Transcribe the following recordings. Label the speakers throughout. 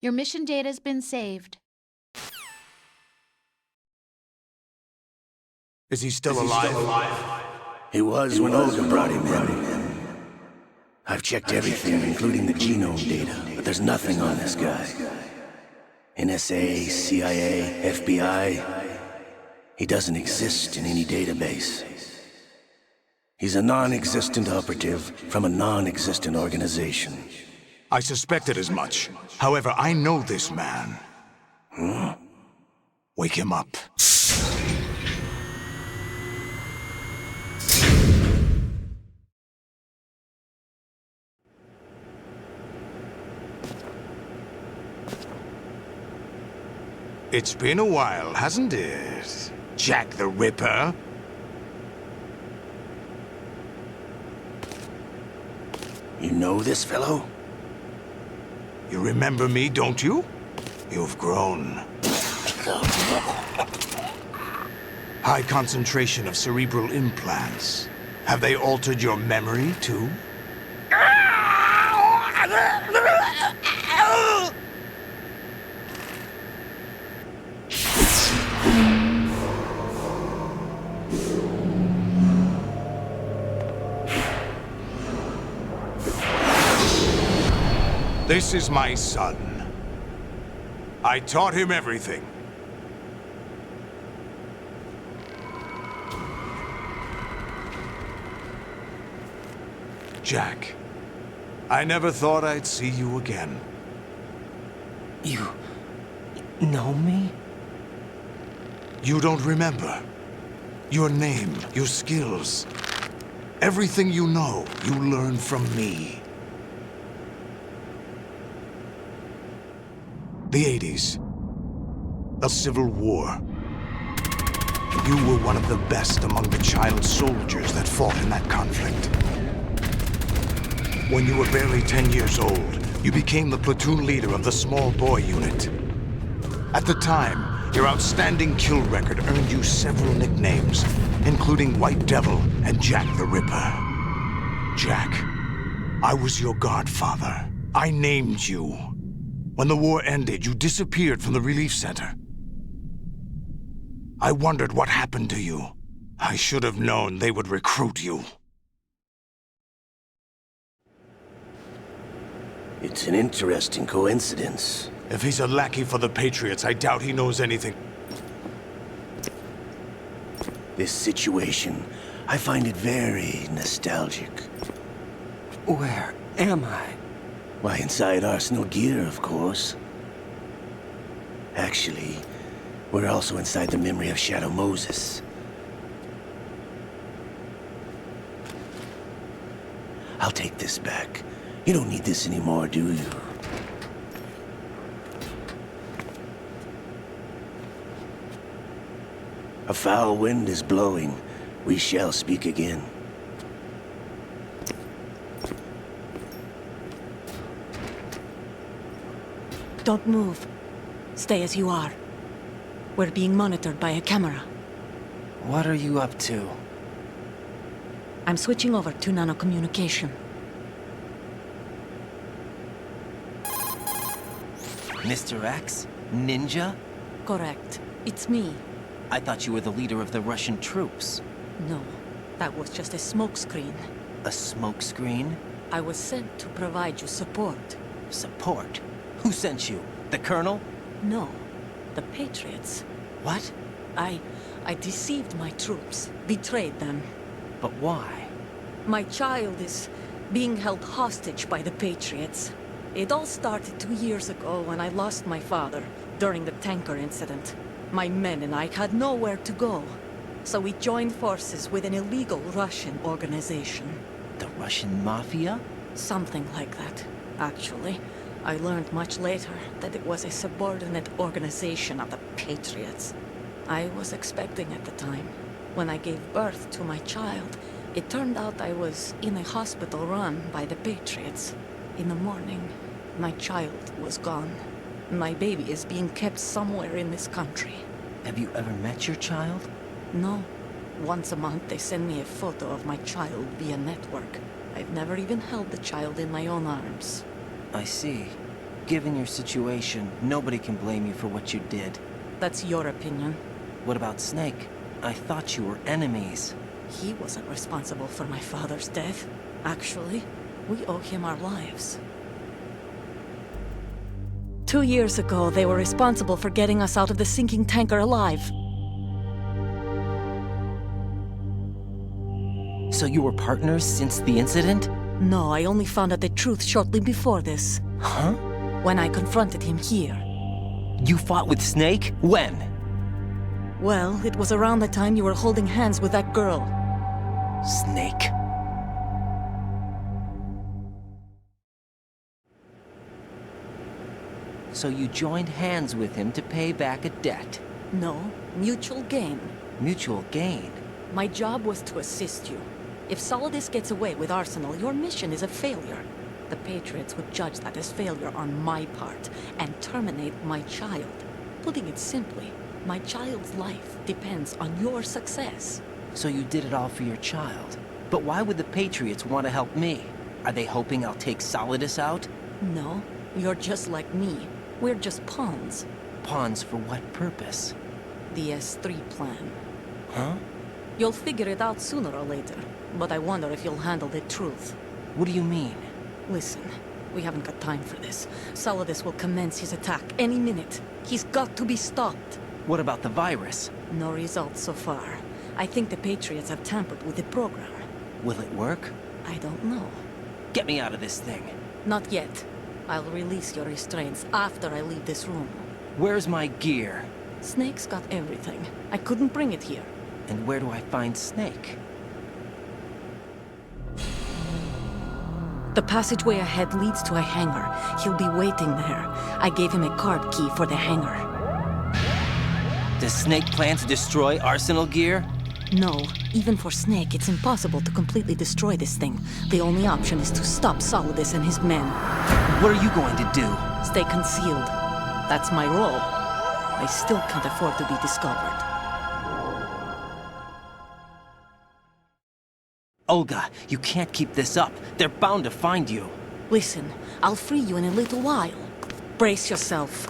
Speaker 1: Your mission data's been saved.
Speaker 2: Is he still alive?
Speaker 3: He was when Olga brought him in. I've checked everything, including the genome data, but there's nothing on this guy. NSA, CIA, FBI. He doesn't exist in any database. He's a non-existent operative from a non-existent organization.
Speaker 2: I suspected as much. However, I know this man. Wake him up. It's been a while, hasn't it? Jack the Ripper?
Speaker 3: You know this fellow?
Speaker 2: You remember me, don't you? You've grown. High concentration of cerebral implants. Have they altered your memory, too? This is my son. I taught him everything. Jack, I never thought I'd see you again.
Speaker 4: You know me?
Speaker 2: You don't remember. Your name, your skills. Everything you know, you learned from me. The 80s. The Civil War. You were one of the best among the child soldiers that fought in that conflict. When you were barely 10 years old, you became the platoon leader of the Small Boy Unit. At the time, your outstanding kill record earned you several nicknames, including White Devil and Jack the Ripper. Jack, I was your godfather. I named you. When the war ended, you disappeared from the relief center. I wondered what happened to you. I should have known they would recruit you.
Speaker 3: It's an interesting coincidence.
Speaker 2: If he's a lackey for the Patriots, I doubt he knows anything.
Speaker 3: This situation, I find it very nostalgic.
Speaker 4: Where am I?
Speaker 3: Why, inside Arsenal gear, of course. Actually, we're also inside the memory of Shadow Moses. I'll take this back. You don't need this anymore, do you? A foul wind is blowing. We shall speak again.
Speaker 5: Don't move. Stay as you are. We're being monitored by a camera.
Speaker 4: What are you up to?
Speaker 5: I'm switching over to nanocommunication.
Speaker 4: Mr. X? Ninja?
Speaker 5: Correct. It's me.
Speaker 4: I thought you were the leader of the Russian troops.
Speaker 5: No, that was just a smokescreen.
Speaker 4: A smokescreen?
Speaker 5: I was sent to provide you support.
Speaker 4: Support? Who sent you? The Colonel?
Speaker 5: No, the Patriots.
Speaker 4: What?
Speaker 5: I deceived my troops, betrayed them.
Speaker 4: But why?
Speaker 5: My child is being held hostage by the Patriots. It all started 2 years ago when I lost my father during the tanker incident. My men and I had nowhere to go, so we joined forces with an illegal Russian organization.
Speaker 4: The Russian Mafia?
Speaker 5: Something like that, actually. I learned much later that it was a subordinate organization of the Patriots. I was expecting at the time. When I gave birth to my child, it turned out I was in a hospital run by the Patriots. In the morning, my child was gone. My baby is being kept somewhere in this country.
Speaker 4: Have you ever met your child?
Speaker 5: No. Once a month, they send me a photo of my child via network. I've never even held the child in my own arms.
Speaker 4: I see. Given your situation, nobody can blame you for what you did.
Speaker 5: That's your opinion.
Speaker 4: What about Snake? I thought you were enemies.
Speaker 5: He wasn't responsible for my father's death. Actually, we owe him our lives. 2 years ago, they were responsible for getting us out of the sinking tanker alive.
Speaker 4: So you were partners since the incident?
Speaker 5: No, I only found out the truth shortly before this.
Speaker 4: Huh?
Speaker 5: When I confronted him here.
Speaker 4: You fought with Snake? When?
Speaker 5: Well, it was around the time you were holding hands with that girl.
Speaker 4: Snake. So you joined hands with him to pay back a debt.
Speaker 5: No, mutual gain.
Speaker 4: Mutual gain.
Speaker 5: My job was to assist you. If Solidus gets away with Arsenal, your mission is a failure. The Patriots would judge that as failure on my part and terminate my child. Putting it simply, my child's life depends on your success.
Speaker 4: So you did it all for your child. But why would the Patriots want to help me? Are they hoping I'll take Solidus out?
Speaker 5: No, you're just like me. We're just pawns.
Speaker 4: Pawns for what purpose?
Speaker 5: The S3 plan.
Speaker 4: Huh?
Speaker 5: You'll figure it out sooner or later, but I wonder if you'll handle the truth.
Speaker 4: What do you mean?
Speaker 5: Listen, we haven't got time for this. Solidus will commence his attack any minute. He's got to be stopped.
Speaker 4: What about the virus?
Speaker 5: No results so far. I think the Patriots have tampered with the program.
Speaker 4: Will it work?
Speaker 5: I don't know.
Speaker 4: Get me out of this thing.
Speaker 5: Not yet. I'll release your restraints after I leave this room.
Speaker 4: Where's my gear?
Speaker 5: Snake's got everything. I couldn't bring it here.
Speaker 4: And where do I find Snake?
Speaker 5: The passageway ahead leads to a hangar. He'll be waiting there. I gave him a card key for the hangar.
Speaker 4: Does Snake plan to destroy Arsenal gear?
Speaker 5: No, even for Snake, it's impossible to completely destroy this thing. The only option is to stop Solidus and his men.
Speaker 4: What are you going to do?
Speaker 5: Stay concealed. That's my role. I still can't afford to be discovered.
Speaker 4: Olga, you can't keep this up. They're bound to find you.
Speaker 5: Listen, I'll free you in a little while. Brace yourself.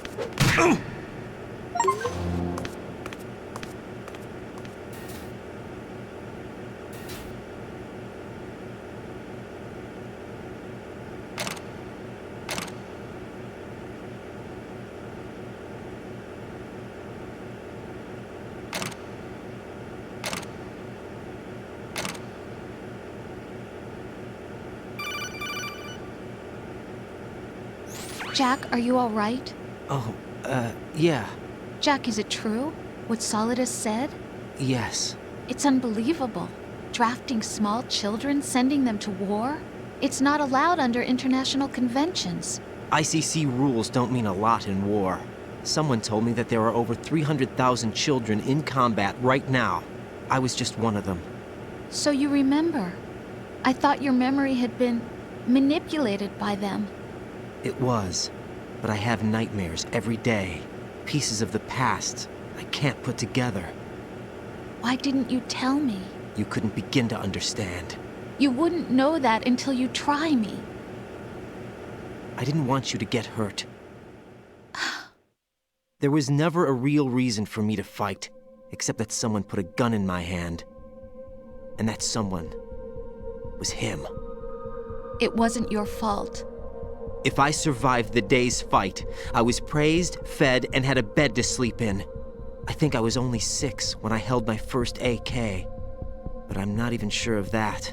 Speaker 1: Jack, are you all right?
Speaker 4: Oh, yeah.
Speaker 1: Jack, is it true? What Solidus said?
Speaker 4: Yes.
Speaker 1: It's unbelievable. Drafting small children, sending them to war? It's not allowed under international conventions.
Speaker 4: ICC rules don't mean a lot in war. Someone told me that there are over 300,000 children in combat right now. I was just one of them.
Speaker 1: So you remember. I thought your memory had been manipulated by them.
Speaker 4: It was, but I have nightmares every day. Pieces of the past I can't put together.
Speaker 1: Why didn't you tell me?
Speaker 4: You couldn't begin to understand.
Speaker 1: You wouldn't know that until you try me.
Speaker 4: I didn't want you to get hurt. There was never a real reason for me to fight, except that someone put a gun in my hand. And that someone was him.
Speaker 1: It wasn't your fault.
Speaker 4: If I survived the day's fight, I was praised, fed, and had a bed to sleep in. I think I was only 6 when I held my first AK. But I'm not even sure of that.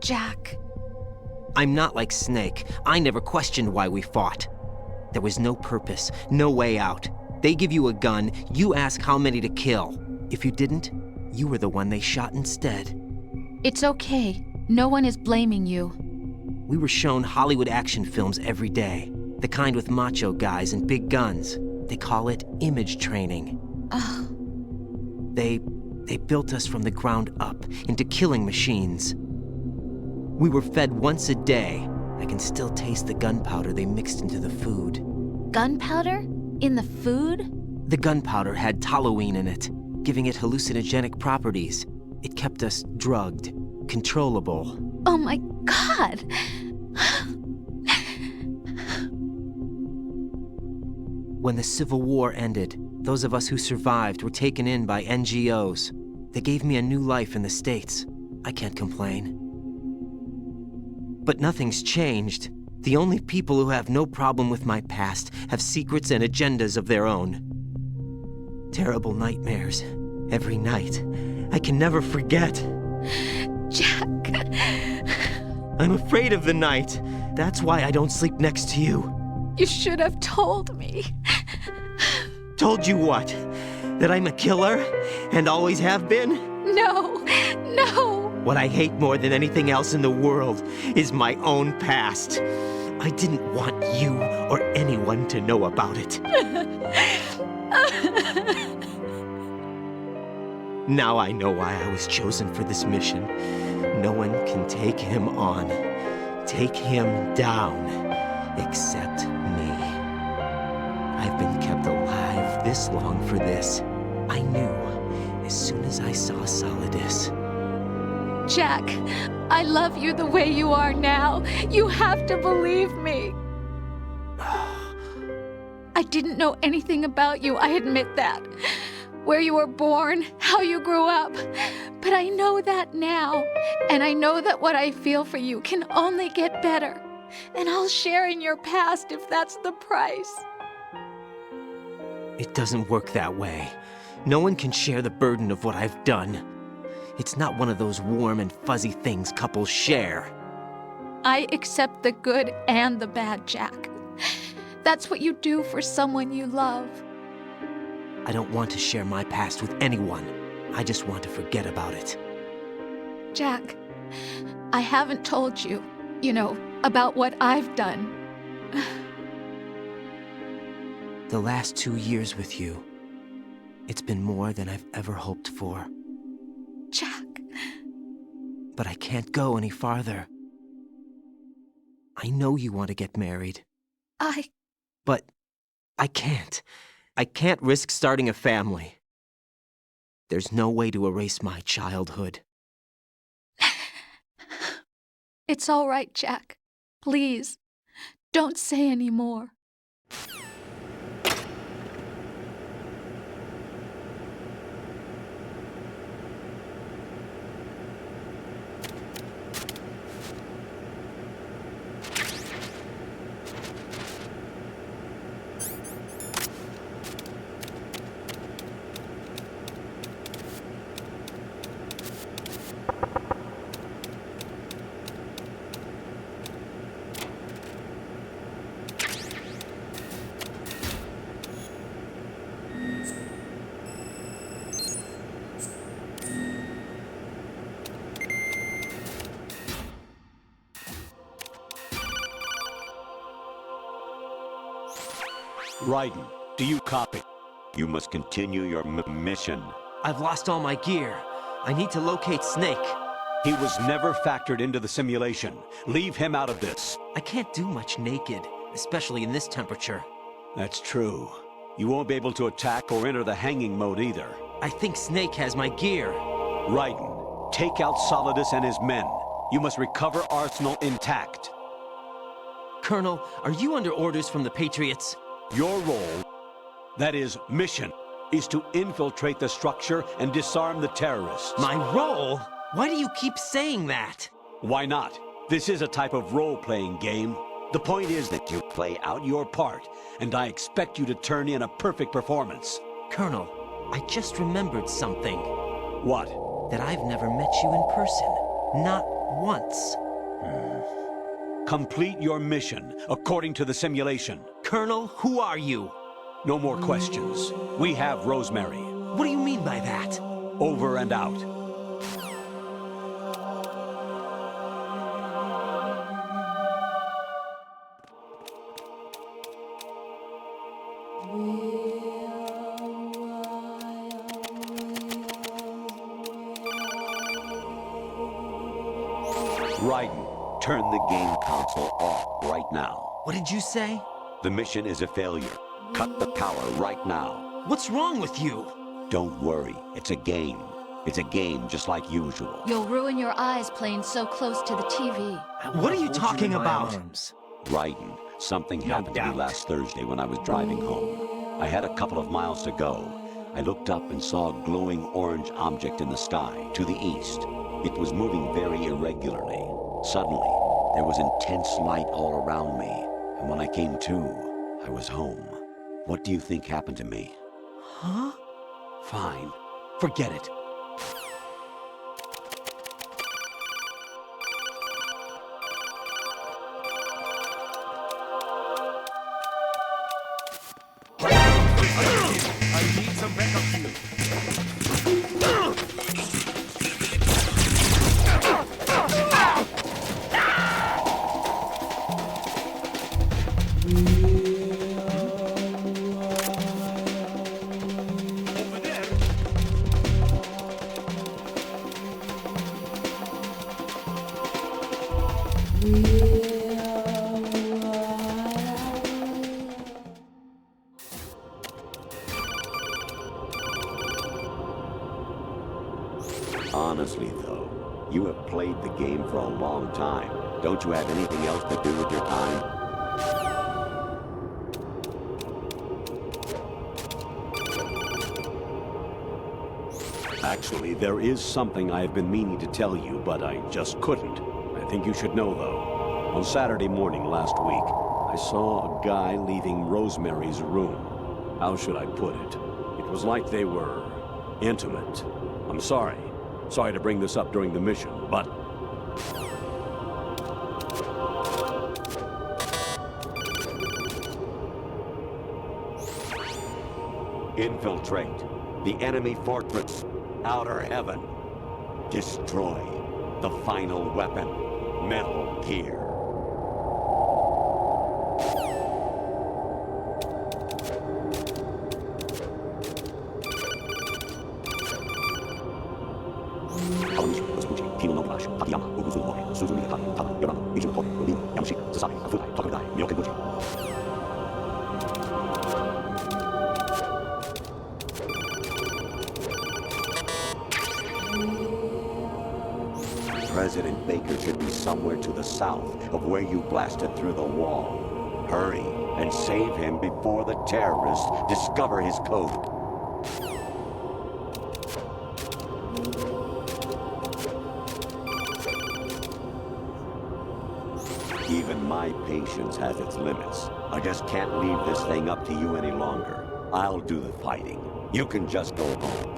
Speaker 1: Jack.
Speaker 4: I'm not like Snake. I never questioned why we fought. There was no purpose, no way out. They give you a gun, you ask how many to kill. If you didn't, you were the one they shot instead.
Speaker 1: It's okay. No one is blaming you.
Speaker 4: We were shown Hollywood action films every day. The kind with macho guys and big guns. They call it image training.
Speaker 1: Ugh.
Speaker 4: They built us from the ground up into killing machines. We were fed once a day. I can still taste the gunpowder they mixed into the food.
Speaker 1: Gunpowder? In the food?
Speaker 4: The gunpowder had toluene in it, giving it hallucinogenic properties. It kept us drugged, controllable.
Speaker 1: Oh my God!
Speaker 4: When the Civil War ended, those of us who survived were taken in by NGOs. They gave me a new life in the States. I can't complain. But nothing's changed. The only people who have no problem with my past have secrets and agendas of their own. Terrible nightmares. Every night. I can never forget.
Speaker 1: Jack.
Speaker 4: I'm afraid of the night. That's why I don't sleep next to you.
Speaker 1: You should have told me.
Speaker 4: Told you what? That I'm a killer? And always have been?
Speaker 1: No, no.
Speaker 4: What I hate more than anything else in the world is my own past. I didn't want you or anyone to know about it. Now I know why I was chosen for this mission. No one can take him on, take him down, except me. I've been kept alive this long for this. I knew as soon as I saw Solidus.
Speaker 1: Jack, I love you the way you are now. You have to believe me. I didn't know anything about you, I admit that. Where you were born, how you grew up. But I know that now. And I know that what I feel for you can only get better. And I'll share in your past if that's the price.
Speaker 4: It doesn't work that way. No one can share the burden of what I've done. It's not one of those warm and fuzzy things couples share.
Speaker 1: I accept the good and the bad, Jack. That's what you do for someone you love.
Speaker 4: I don't want to share my past with anyone. I just want to forget about it.
Speaker 1: Jack, I haven't told you, about what I've done.
Speaker 4: The last 2 years with you, it's been more than I've ever hoped for.
Speaker 1: Jack.
Speaker 4: But I can't go any farther. I know you want to get married. But I can't. I can't risk starting a family. There's no way to erase my childhood.
Speaker 1: It's all right, Jack. Please, don't say any more.
Speaker 6: Raiden, do you copy? You must continue your mission.
Speaker 4: I've lost all my gear. I need to locate Snake.
Speaker 6: He was never factored into the simulation. Leave him out of this.
Speaker 4: I can't do much naked, especially in this temperature.
Speaker 6: That's true. You won't be able to attack or enter the hanging mode either.
Speaker 4: I think Snake has my gear.
Speaker 6: Raiden, take out Solidus and his men. You must recover Arsenal intact.
Speaker 4: Colonel, are you under orders from the Patriots?
Speaker 6: Your role, that is, mission, is to infiltrate the structure and disarm the terrorists.
Speaker 4: My role? Why do you keep saying that?
Speaker 6: Why not? This is a type of role-playing game. The point is that you play out your part, and I expect you to turn in a perfect performance.
Speaker 4: Colonel, I just remembered something.
Speaker 6: What?
Speaker 4: That I've never met you in person. Not once.
Speaker 6: Complete your mission, according to the simulation.
Speaker 4: Colonel, who are you?
Speaker 6: No more questions. We have Rosemary.
Speaker 4: What do you mean by that?
Speaker 6: Over and out. Raiden, turn the game console off right now.
Speaker 4: What did you say?
Speaker 6: The mission is a failure. Cut the power right now.
Speaker 4: What's wrong with you?
Speaker 6: Don't worry, it's a game. It's a game just like usual.
Speaker 1: You'll ruin your eyes playing so close to the TV.
Speaker 4: What are you talking about?
Speaker 6: Raiden, something happened to me last Thursday when I was driving home. I had a couple of miles to go. I looked up and saw a glowing orange object in the sky, to the east. It was moving very irregularly. Suddenly, there was intense light all around me, and when I came to, I was home. What do you think happened to me?
Speaker 4: Huh?
Speaker 6: Fine. Forget it.
Speaker 3: I need some backup fuel. Over there.
Speaker 6: Honestly, though, you have played the game for a long time. Don't you have anything else to do with your time? Actually, there is something I have been meaning to tell you, but I just couldn't. I think you should know, though. On Saturday morning last week, I saw a guy leaving Rosemary's room. How should I put it? It was like they were intimate. I'm sorry. Sorry to bring this up during the mission, but... Infiltrate the enemy fortress, Outer Heaven. Destroy the final weapon, Metal Gear. President Baker should be somewhere to the south of where you blasted through the wall. Hurry and save him before the terrorists discover his code. Even my patience has its limits. I just can't leave this thing up to you any longer. I'll do the fighting. You can just go home.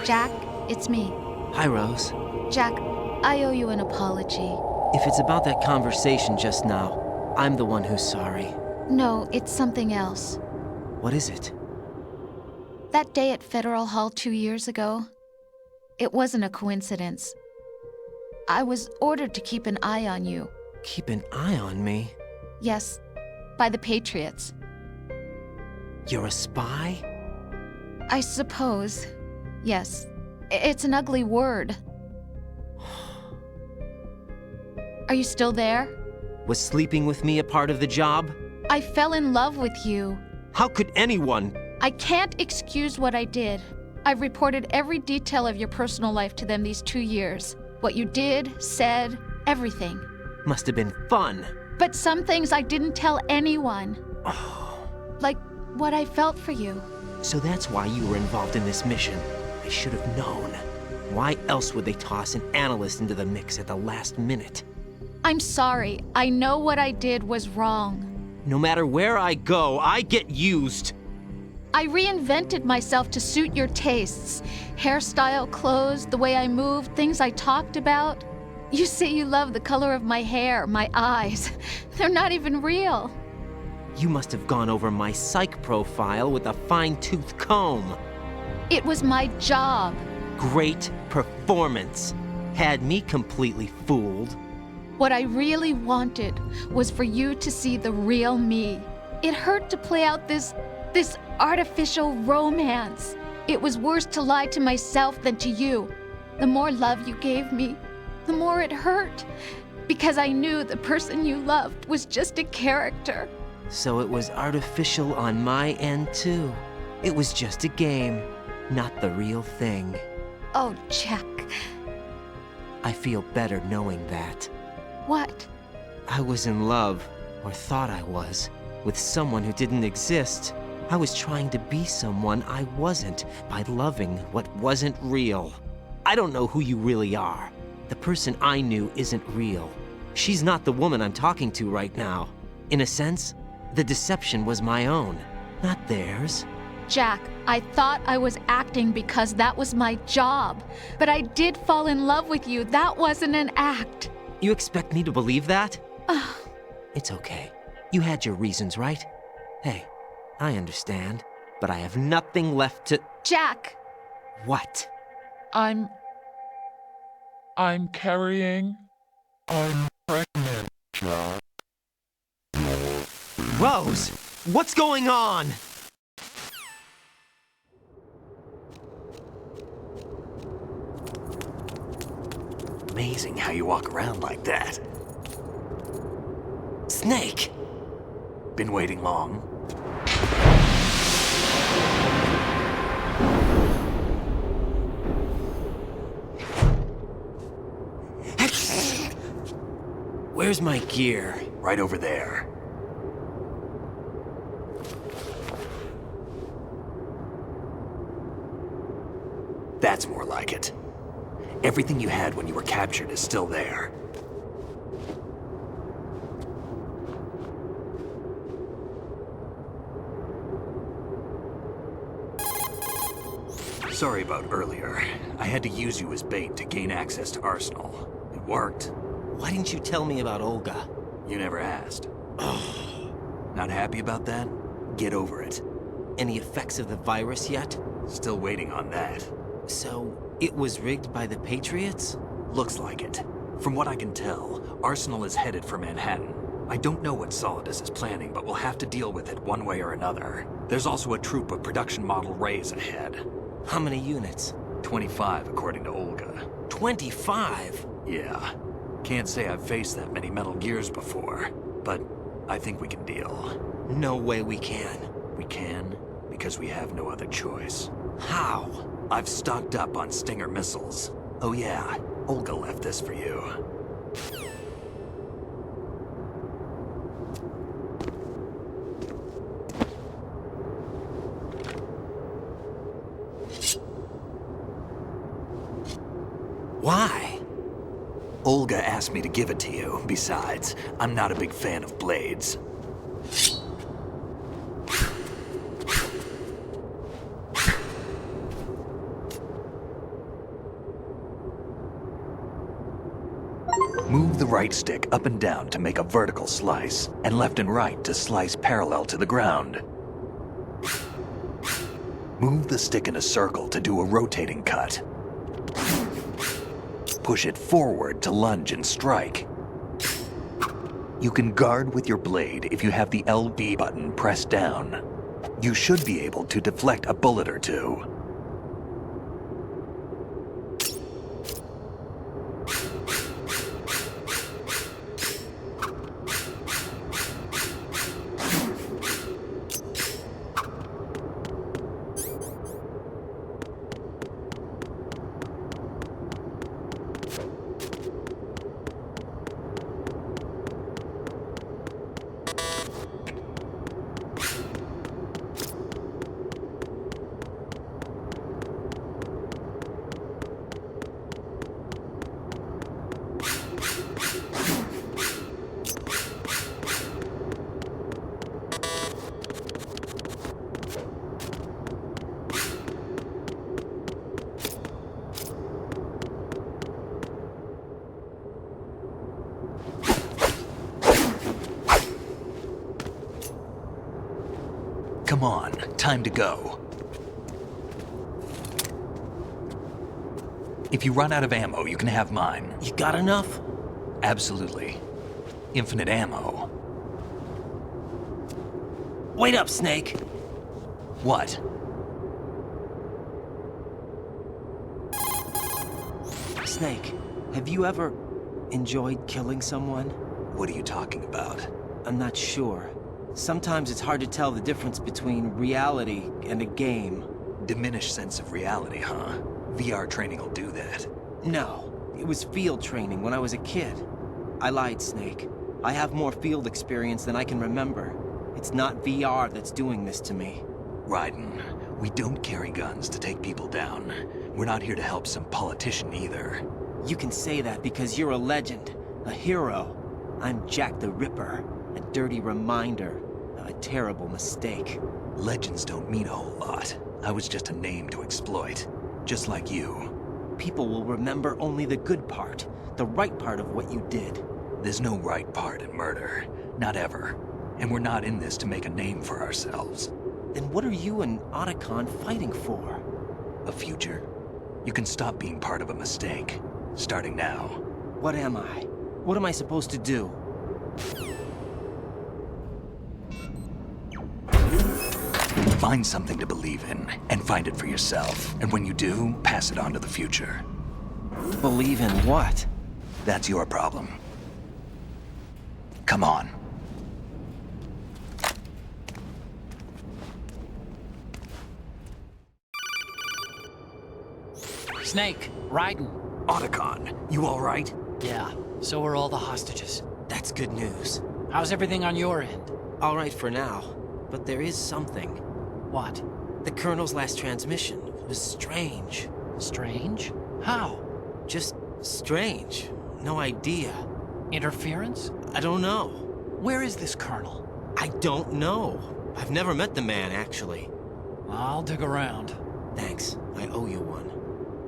Speaker 1: Jack, it's me.
Speaker 4: Hi, Rose.
Speaker 1: Jack, I owe you an apology.
Speaker 4: If it's about that conversation just now, I'm the one who's sorry.
Speaker 1: No, it's something else.
Speaker 4: What is it?
Speaker 1: That day at Federal Hall 2 years ago, it wasn't a coincidence. I was ordered to keep an eye on you.
Speaker 4: Keep an eye on me?
Speaker 1: Yes, by the Patriots.
Speaker 4: You're a spy?
Speaker 1: I suppose. Yes. It's an ugly word. Are you still there?
Speaker 4: Was sleeping with me a part of the job?
Speaker 1: I fell in love with you.
Speaker 4: How could anyone?
Speaker 1: I can't excuse what I did. I've reported every detail of your personal life to them these 2 years. What you did, said, everything.
Speaker 4: Must have been fun.
Speaker 1: But some things I didn't tell anyone. Like what I felt for you.
Speaker 4: So that's why you were involved in this mission. I should have known. Why else would they toss an analyst into the mix at the last minute?
Speaker 1: I'm sorry. I know what I did was wrong.
Speaker 4: No matter where I go, I get used.
Speaker 1: I reinvented myself to suit your tastes. Hairstyle, clothes, the way I moved, things I talked about. You say you love the color of my hair, my eyes. They're not even real.
Speaker 4: You must have gone over my psych profile with a fine-tooth comb.
Speaker 1: It was my job.
Speaker 4: Great performance. Had me completely fooled.
Speaker 1: What I really wanted was for you to see the real me. It hurt to play out this artificial romance. It was worse to lie to myself than to you. The more love you gave me, the more it hurt. Because I knew the person you loved was just a character.
Speaker 4: So it was artificial on my end, too. It was just a game, not the real thing.
Speaker 1: Oh, Jack.
Speaker 4: I feel better knowing that.
Speaker 1: What?
Speaker 4: I was in love, or thought I was, with someone who didn't exist. I was trying to be someone I wasn't by loving what wasn't real. I don't know who you really are. The person I knew isn't real. She's not the woman I'm talking to right now. In a sense, the deception was my own, not theirs.
Speaker 1: Jack, I thought I was acting because that was my job. But I did fall in love with you. That wasn't an act.
Speaker 4: You expect me to believe that? It's okay. You had your reasons, right? Hey, I understand, but I have nothing left to...
Speaker 1: Jack!
Speaker 4: What?
Speaker 7: I'm carrying. I'm pregnant, Jack.
Speaker 4: Rose! What's going on?
Speaker 3: Amazing how you walk around like that.
Speaker 4: Snake!
Speaker 3: Been waiting long?
Speaker 4: Where's my gear?
Speaker 3: Right over there. That's more like it. Everything you had when you were captured is still there. Sorry about earlier. I had to use you as bait to gain access to Arsenal. It worked.
Speaker 4: Why didn't you tell me about Olga?
Speaker 3: You never asked. Not happy about that? Get over it.
Speaker 4: Any effects of the virus yet?
Speaker 3: Still waiting on that.
Speaker 4: So, it was rigged by the Patriots?
Speaker 3: Looks like it. From what I can tell, Arsenal is headed for Manhattan. I don't know what Solidus is planning, but we'll have to deal with it one way or another. There's also a troop of production model Rays ahead.
Speaker 4: How many units?
Speaker 3: 25, according to Olga.
Speaker 4: 25?
Speaker 3: Yeah. Can't say I've faced that many Metal Gears before, but I think we can deal.
Speaker 4: No way we can.
Speaker 3: We can, because we have no other choice.
Speaker 4: How?
Speaker 3: I've stocked up on Stinger missiles. Oh yeah, Olga left this for you.
Speaker 4: Why?
Speaker 3: Olga asked me to give it to you. Besides, I'm not a big fan of blades. Move the right stick up and down to make a vertical slice, and left and right to slice parallel to the ground. Move the stick in a circle to do a rotating cut. Push it forward to lunge and strike. You can guard with your blade if you have the LB button pressed down. You should be able to deflect a bullet or two. Come on, time to go. If you run out of ammo, you can have mine.
Speaker 4: You got enough?
Speaker 3: Absolutely. Infinite ammo.
Speaker 4: Wait up, Snake.
Speaker 3: What?
Speaker 4: Snake, have you ever enjoyed killing someone?
Speaker 3: What are you talking about?
Speaker 4: I'm not sure. Sometimes it's hard to tell the difference between reality and a game.
Speaker 3: Diminished sense of reality, huh? VR training will do that.
Speaker 4: No, it was field training when I was a kid. I lied, Snake. I have more field experience than I can remember. It's not VR that's doing this to me.
Speaker 8: Raiden, we don't carry guns to take people down. We're not here to help some politician either.
Speaker 4: You can say that because you're a legend, a hero. I'm Jack the Ripper, a dirty reminder of a terrible mistake.
Speaker 8: Legends don't mean a whole lot. I was just a name to exploit, just like you.
Speaker 4: People will remember only the good part, the right part of what you did.
Speaker 8: There's no right part in murder. Not ever. And we're not in this to make a name for ourselves.
Speaker 4: Then what are you and Otacon fighting for?
Speaker 8: A future. You can stop being part of a mistake. Starting now.
Speaker 4: What am I? What am I supposed to do?
Speaker 8: Find something to believe in, and find it for yourself. And when you do, pass it on to the future.
Speaker 4: Believe in what?
Speaker 8: That's your problem. Come on.
Speaker 9: Snake, Raiden.
Speaker 8: Otacon, you all right?
Speaker 9: Yeah, so are all the hostages.
Speaker 4: That's good news.
Speaker 9: How's everything on your end?
Speaker 4: All right for now, but there is something.
Speaker 9: What?
Speaker 4: The Colonel's last transmission was strange.
Speaker 9: Strange? How?
Speaker 4: Just strange. No idea.
Speaker 9: Interference?
Speaker 4: I don't know.
Speaker 9: Where is this Colonel?
Speaker 4: I don't know. I've never met the man, actually.
Speaker 9: I'll dig around.
Speaker 4: Thanks. I owe you one.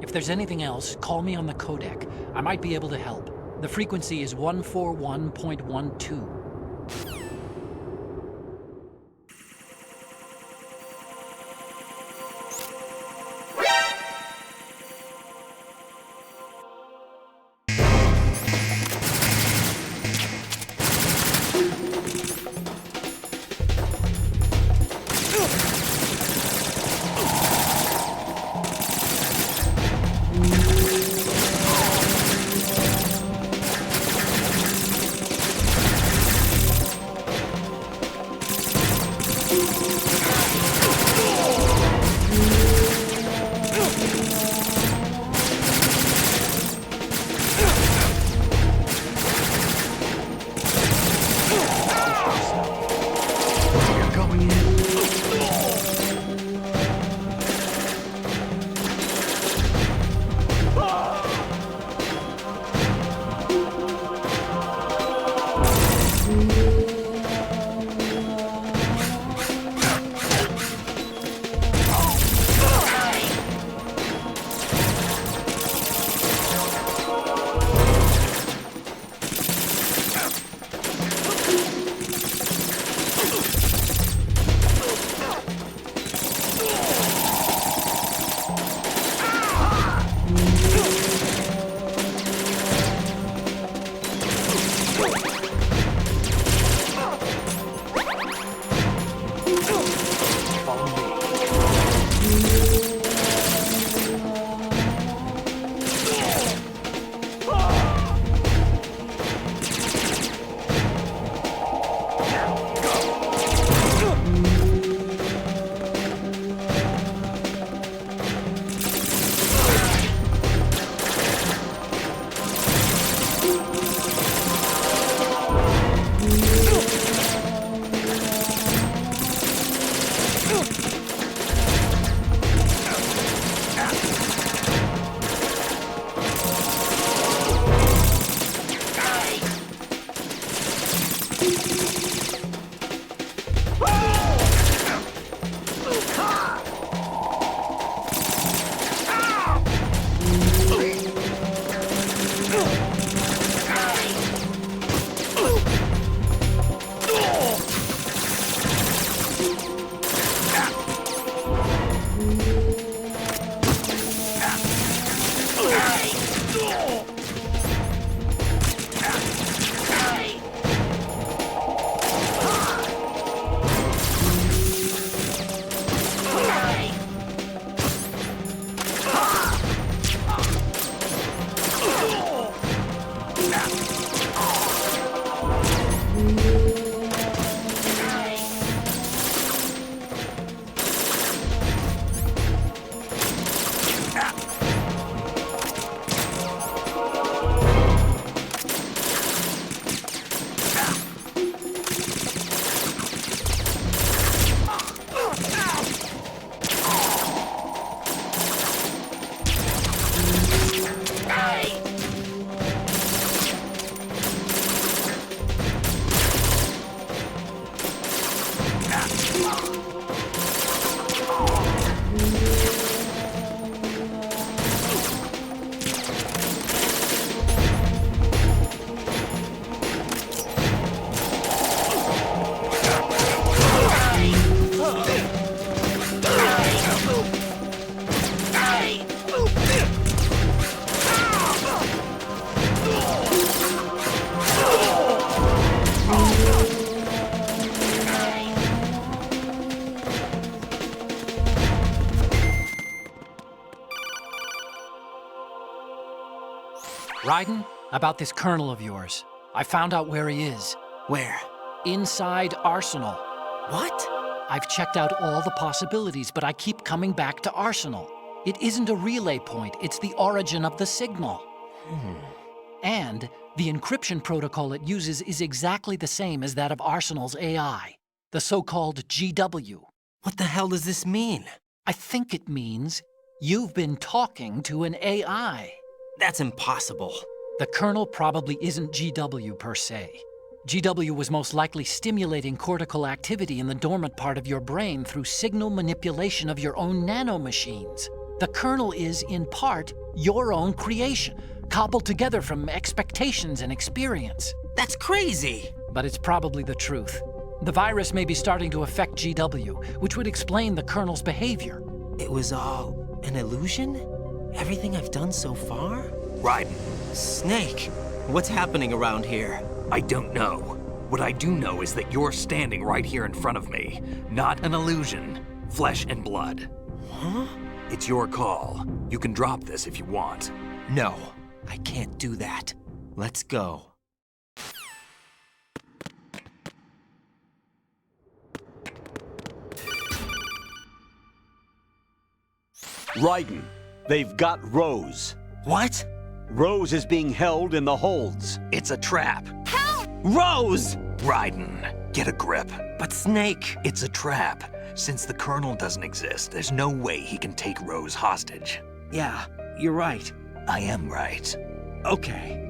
Speaker 9: If there's anything else, call me on the codec. I might be able to help. The frequency is 141.12. Raiden, about this colonel of yours. I found out where he is.
Speaker 4: Where?
Speaker 9: Inside Arsenal.
Speaker 4: What?
Speaker 9: I've checked out all the possibilities, but I keep coming back to Arsenal. It isn't a relay point, it's the origin of the signal. And the encryption protocol it uses is exactly the same as that of Arsenal's AI, the so-called GW.
Speaker 4: What the hell does this mean?
Speaker 9: I think it means you've been talking to an AI.
Speaker 4: That's impossible.
Speaker 9: The kernel probably isn't GW per se. GW was most likely stimulating cortical activity in the dormant part of your brain through signal manipulation of your own nanomachines. The kernel is, in part, your own creation, cobbled together from expectations and experience.
Speaker 4: That's crazy!
Speaker 9: But it's probably the truth. The virus may be starting to affect GW, which would explain the kernel's behavior.
Speaker 4: It was all an illusion? Everything I've done so far?
Speaker 8: Raiden,
Speaker 4: Snake, what's happening around here?
Speaker 8: I don't know. What I do know is that you're standing right here in front of me. Not an illusion. Flesh and blood.
Speaker 4: Huh?
Speaker 8: It's your call. You can drop this if you want.
Speaker 4: No, I can't do that. Let's go.
Speaker 6: Raiden, they've got Rose.
Speaker 8: What?
Speaker 6: Rose is being held in the holds.
Speaker 8: It's a trap.
Speaker 4: Rose!
Speaker 8: Raiden, get a grip.
Speaker 4: But Snake...
Speaker 8: It's a trap. Since the Colonel doesn't exist, there's no way he can take Rose hostage.
Speaker 4: Yeah, you're right.
Speaker 8: I am right.
Speaker 4: Okay.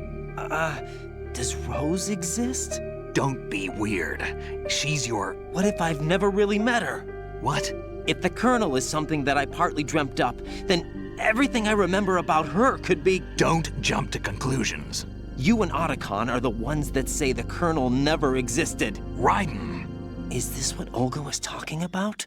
Speaker 4: Does Rose exist?
Speaker 8: Don't be weird. She's your...
Speaker 4: What if I've never really met her?
Speaker 8: What?
Speaker 4: If the Colonel is something that I partly dreamt up, then everything I remember about her could be...
Speaker 8: Don't jump to conclusions.
Speaker 4: You and Otacon are the ones that say the Colonel never existed.
Speaker 8: Raiden!
Speaker 4: Is this what Olga was talking about?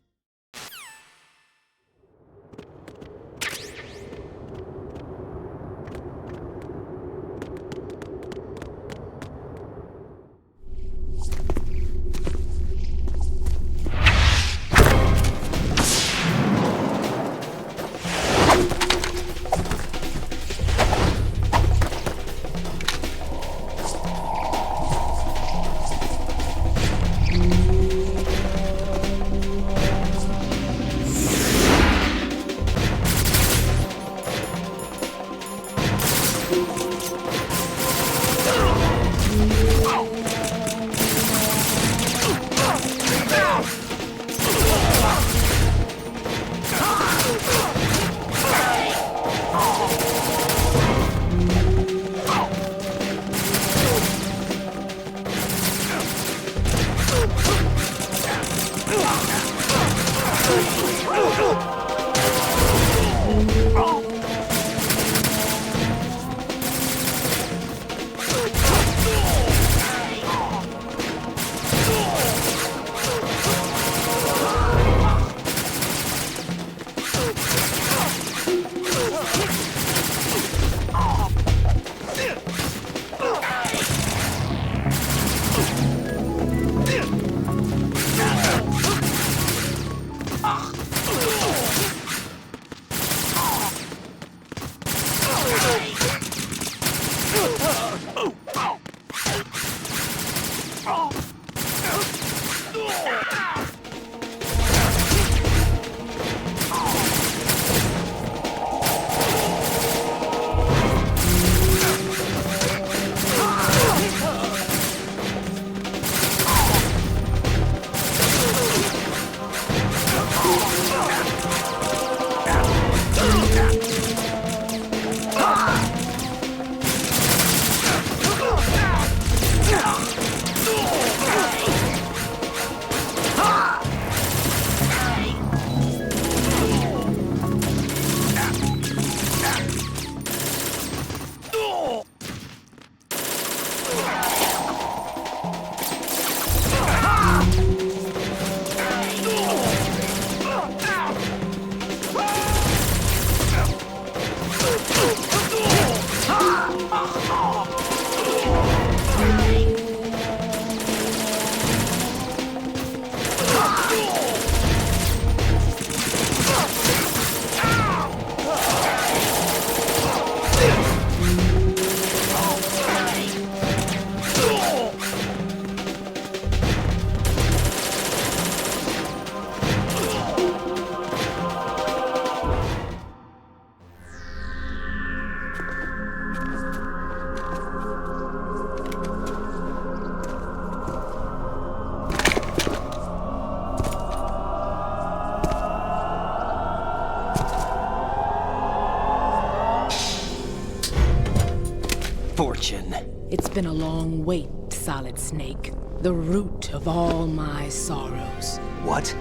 Speaker 4: fortune.
Speaker 10: It's been a long wait, Solid Snake. The root of all my sorrows.
Speaker 8: What?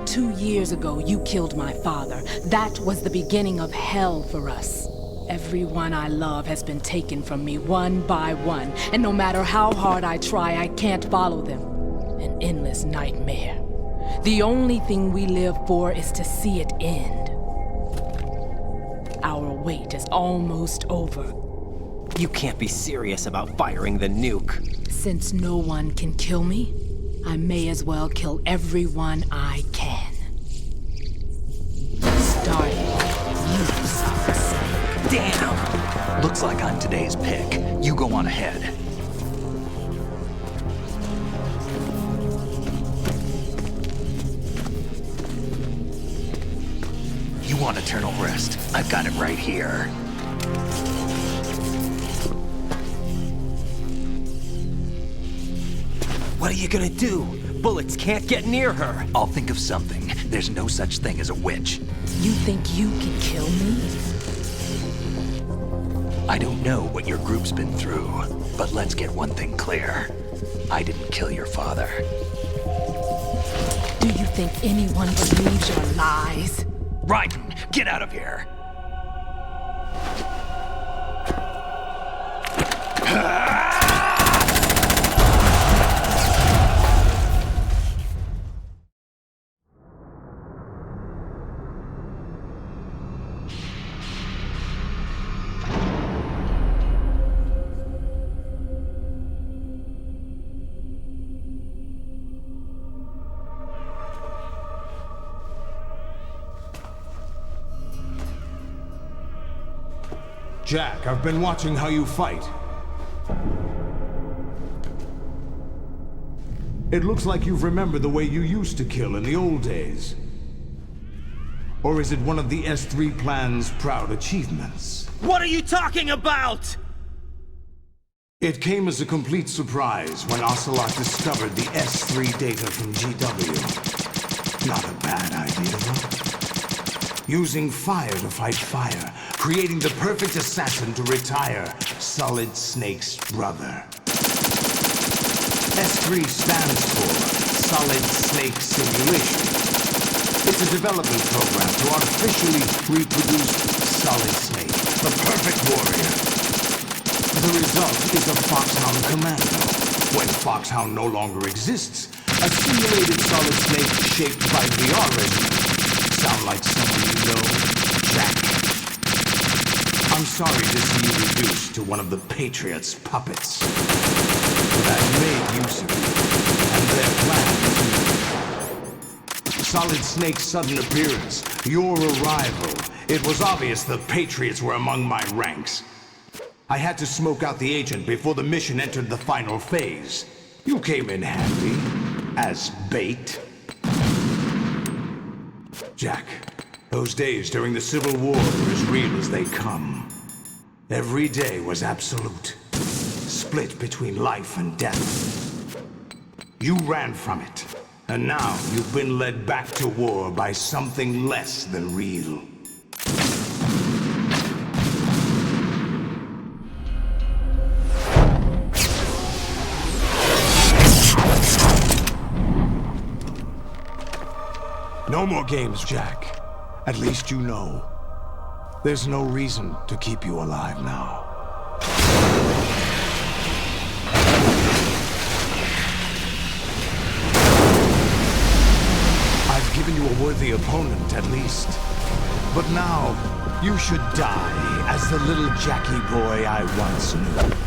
Speaker 10: 2 years ago, you killed my father. That was the beginning of hell for us. Everyone I love has been taken from me one by one, and no matter how hard I try, I can't follow them. An endless nightmare. The only thing we live for is to see it end. Our wait is almost over.
Speaker 4: You can't be serious about firing the nuke.
Speaker 10: Since no one can kill me, I may as well kill everyone I can. Starting with you, Solid Snake.
Speaker 8: Damn! Looks like I'm today's pick. You go on ahead. You want eternal rest? I've got it right here.
Speaker 4: What are you gonna do? Bullets can't get near her.
Speaker 8: I'll think of something. There's no such thing as a witch.
Speaker 10: You think you can kill me?
Speaker 8: I don't know what your group's been through, but let's get one thing clear. I didn't kill your father.
Speaker 10: Do you think anyone believes your lies?
Speaker 8: Raiden, get out of here!
Speaker 2: Jack, I've been watching how you fight. It looks like you've remembered the way you used to kill in the old days. Or is it one of the S3 plan's proud achievements?
Speaker 4: What are you talking about?
Speaker 2: It came as a complete surprise when Ocelot discovered the S3 data from GW. Not a bad idea, though. Using fire to fight fire, creating the perfect assassin to retire Solid Snake's brother. S3 stands for Solid Snake Simulation. It's a development program to artificially reproduce Solid Snake, the perfect warrior. The result is a Foxhound Commando. When Foxhound no longer exists, a simulated Solid Snake shaped by VR regimen. Sound like someone you know, Jack? I'm sorry to see you reduced to one of the Patriots' puppets. But I've made use of you, and their plan too. Solid Snake's sudden appearance, your arrival. It was obvious the Patriots were among my ranks. I had to smoke out the agent before the mission entered the final phase. You came in handy, as bait. Jack, those days during the Civil War were as real as they come. Every day was absolute, split between life and death. You ran from it, and now you've been led back to war by something less than real. No more games, Jack. At least you know. There's no reason to keep you alive now. I've given you a worthy opponent, at least. But now, you should die as the little Jackie boy I once knew.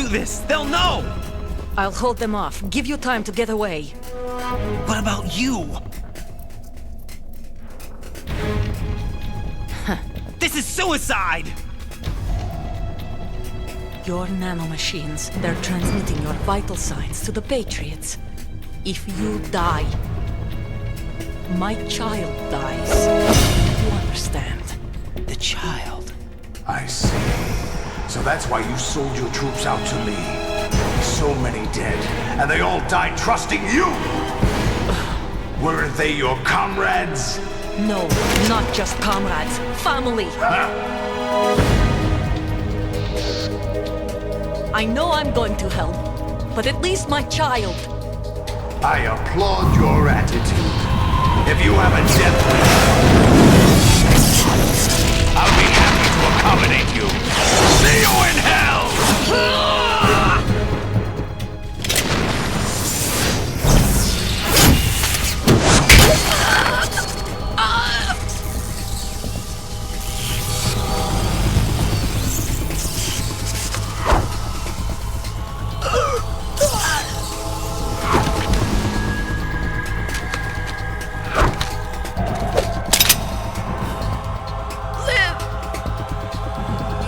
Speaker 4: do this, they'll know!
Speaker 5: I'll hold them off. Give you time to get away.
Speaker 4: What about you? This is suicide!
Speaker 5: Your nanomachines, they're transmitting your vital signs to the Patriots. If you die, my child dies. You understand?
Speaker 4: The child.
Speaker 2: I see. So that's why you sold your troops out to me. So many dead, and they all died trusting you! Weren't they your comrades?
Speaker 5: No, not just comrades. Family. I know I'm going to hell, but at least my child.
Speaker 2: I applaud your attitude. If you have a death wish, I'll be happy to accommodate you. See you in hell!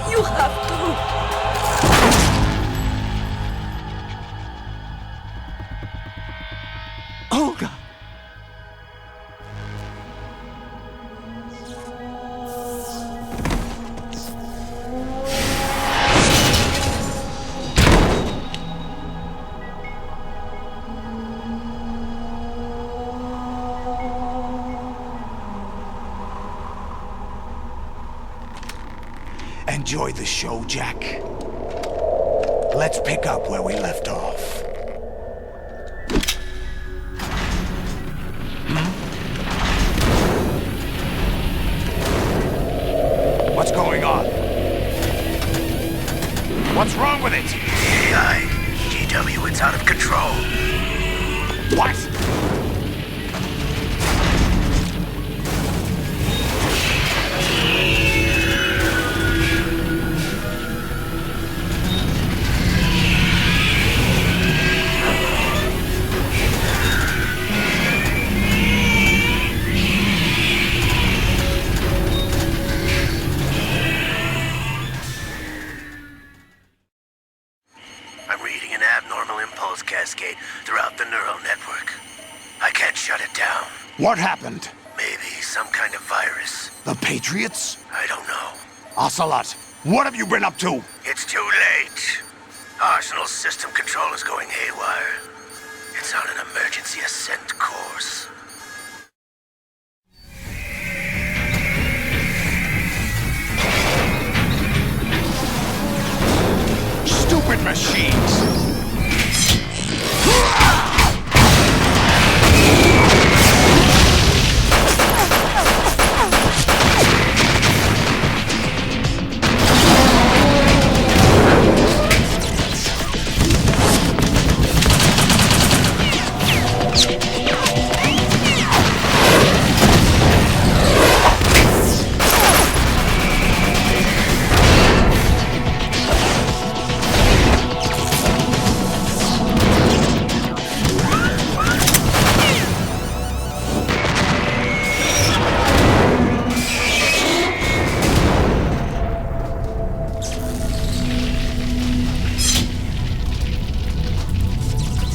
Speaker 5: You have to.
Speaker 4: Olga!
Speaker 2: Enjoy the show, Jack. Let's pick up where we left off. What's going on? What's wrong with it?
Speaker 3: AI, GW, it's out of control.
Speaker 2: What?
Speaker 3: I'm reading an abnormal impulse cascade throughout the neural network. I can't shut it down.
Speaker 2: What happened?
Speaker 3: Maybe some kind of virus.
Speaker 2: The Patriots?
Speaker 3: I don't know.
Speaker 2: Ocelot, what have you been up to?
Speaker 3: It's too late. Arsenal's system control is going haywire. It's on an emergency ascent course.
Speaker 2: Stupid machines!